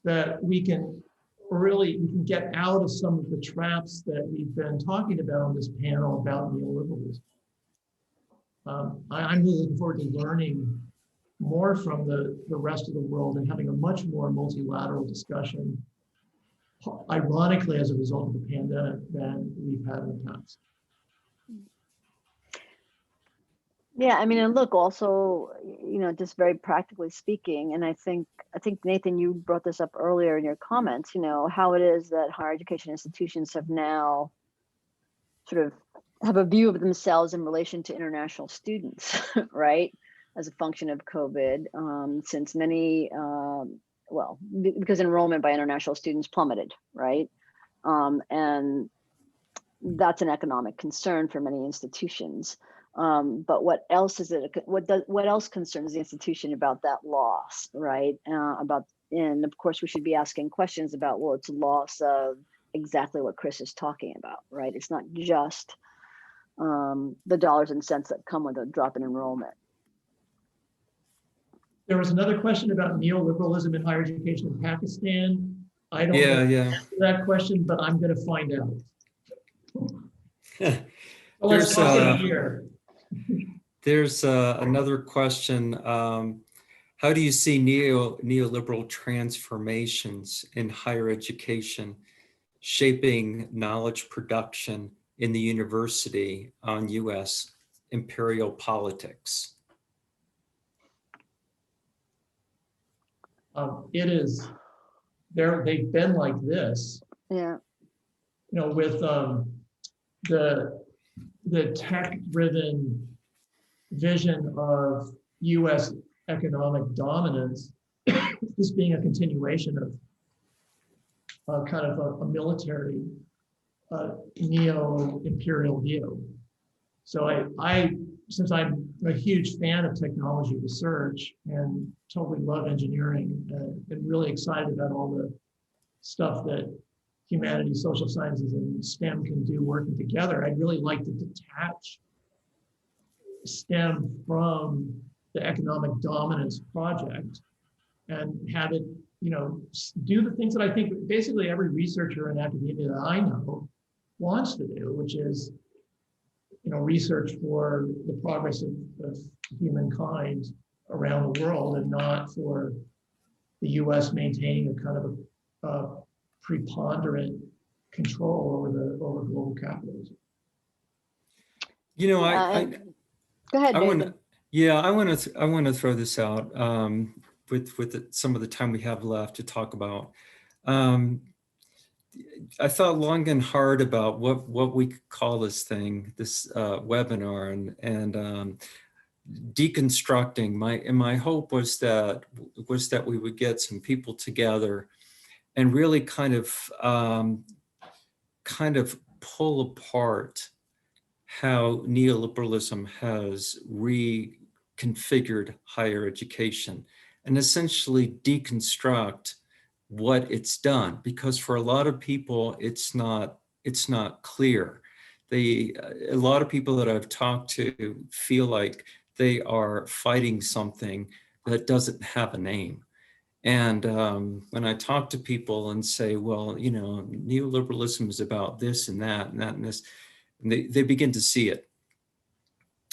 S5: that we can get out of some of the traps that we've been talking about on this panel about neoliberalism. I'm really looking forward to learning more from the rest of the world and having a much more multilateral discussion, ironically, as a result of the pandemic than we've had in the past.
S3: Yeah, I mean, and look, also, just very practically speaking, and I think Nathan, you brought this up earlier in your comments, how it is that higher education institutions have now sort of have a view of themselves in relation to international students, right? As a function of COVID, since many, because enrollment by international students plummeted, right? And that's an economic concern for many institutions. But what else is it? What else concerns the institution about that loss, right? And of course, we should be asking questions about, it's a loss of exactly what Chris is talking about, right? It's not just the dollars and cents that come with a drop in enrollment.
S5: There was another question about neoliberalism in higher education in Pakistan. I don't
S2: Yeah,
S5: know
S2: yeah.
S5: that question, but I'm going to find out. Well, let's
S2: There's
S5: talk it here.
S2: there's another question. How do you see neoliberal transformations in higher education shaping knowledge production in the university on US imperial politics?
S5: It is, they've been like this,
S3: Yeah.
S5: you know, with the tech-driven vision of US economic dominance, this being a continuation of kind of a military neo-imperial view. So since I'm a huge fan of technology research and totally love engineering, and really excited about all the stuff that humanities, social sciences, and STEM can do working together, I'd really like to detach STEM from the economic dominance project and have it, you know, do the things that I think basically every researcher in academia that I know wants to do, which is, you know, research for the progress of humankind around the world, and not for the US maintaining a kind of a preponderant control over global capitalism.
S2: You know,
S3: Go ahead,
S2: I want
S3: David.
S2: to, yeah, I want to throw this out with some of the time we have left to talk about. I thought long and hard about what we could call this thing, this webinar, and deconstructing. My hope was that we would get some people together and really kind of pull apart how neoliberalism has reconfigured higher education and essentially deconstruct what it's done, because for a lot of people it's not clear. A lot of people that I've talked to feel like they are fighting something that doesn't have a name. And when I talk to people and say, well, you know, neoliberalism is about this and that and that and this, and they begin to see it.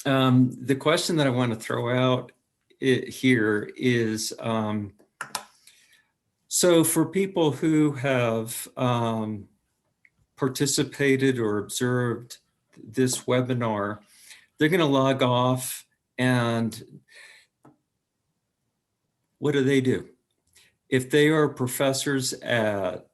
S2: The question that I want to throw out here is, so for people who have participated or observed this webinar, they're going to log off, and what do? If they are professors at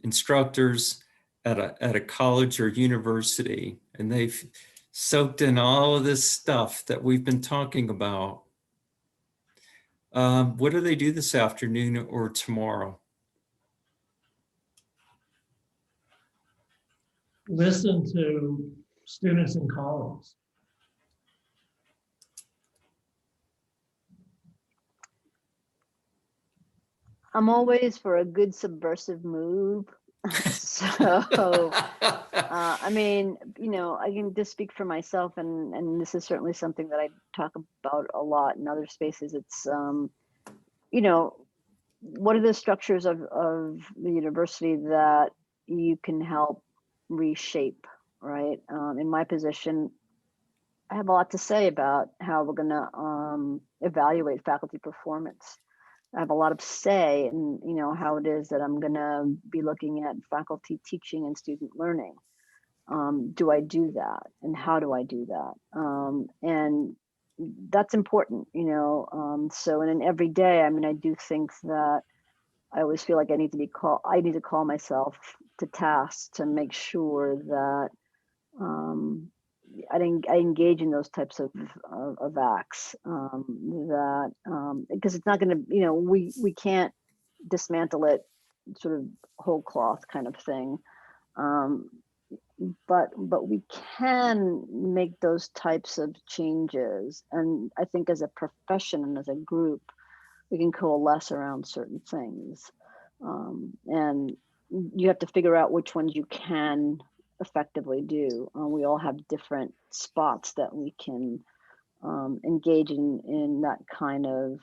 S2: instructors at a college or university, and they've soaked in all of this stuff that we've been talking about, what do they do this afternoon or tomorrow?
S5: Listen to students and colleagues.
S3: I'm always for a good subversive move. So, I mean, you know, I can just speak for myself, and this is certainly something that I talk about a lot in other spaces. It's, you know, what are the structures of the university that you can help reshape, right? In my position, I have a lot to say about how we're going to evaluate faculty performance. I have a lot of say in, you know, how it is that I'm going to be looking at faculty teaching and student learning. Do I do that, and how do I do that? And that's important, you know. So in an everyday, I mean, I do think that I always feel like I need to call myself to task to make sure that I engage in those types of acts, because it's not going to, you know, we can't dismantle it sort of whole cloth kind of thing, but we can make those types of changes, and I think as a profession and as a group we can coalesce around certain things, and you have to figure out which ones you can effectively do. We all have different spots that we can engage in that kind of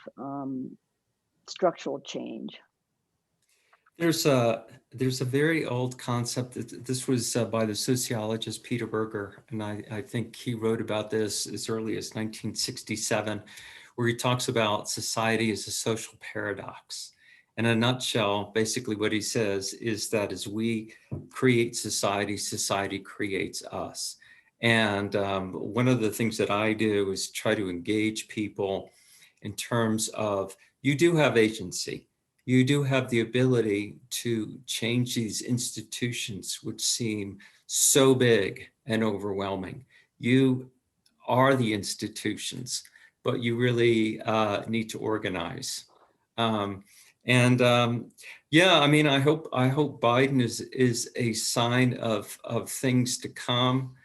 S3: structural change.
S2: There's a very old concept that this was by the sociologist Peter Berger, and I think he wrote about this as early as 1967, where he talks about society as a social paradox. In a nutshell, basically what he says is that as we create society, society creates us. And one of the things that I do is try to engage people in terms of, you do have agency. You do have the ability to change these institutions which seem so big and overwhelming. You are the institutions, but you really need to organize. Yeah, I mean, I hope Biden is a sign of things to come.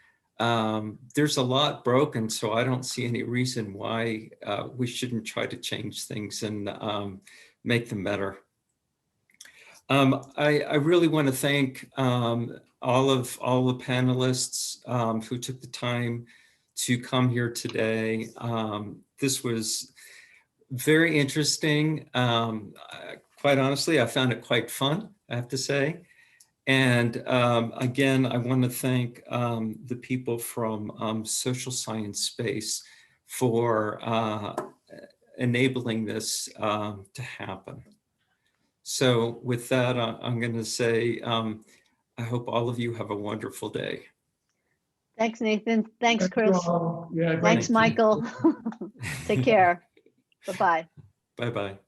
S2: There's a lot broken, so I don't see any reason why we shouldn't try to change things and make them better. I really want to thank all the panelists who took the time to come here today. This was very interesting. Quite honestly, I found it quite fun, I have to say. And again, I want to thank the people from social science space for enabling this to happen. So with that, I'm going to say, I hope all of you have a wonderful day.
S3: Thanks, Nathan. Thanks,
S5: Thank you
S3: Chris.
S5: all. Yeah, great.
S3: Thanks, Michael. Take care. Bye-bye.
S2: Bye-bye.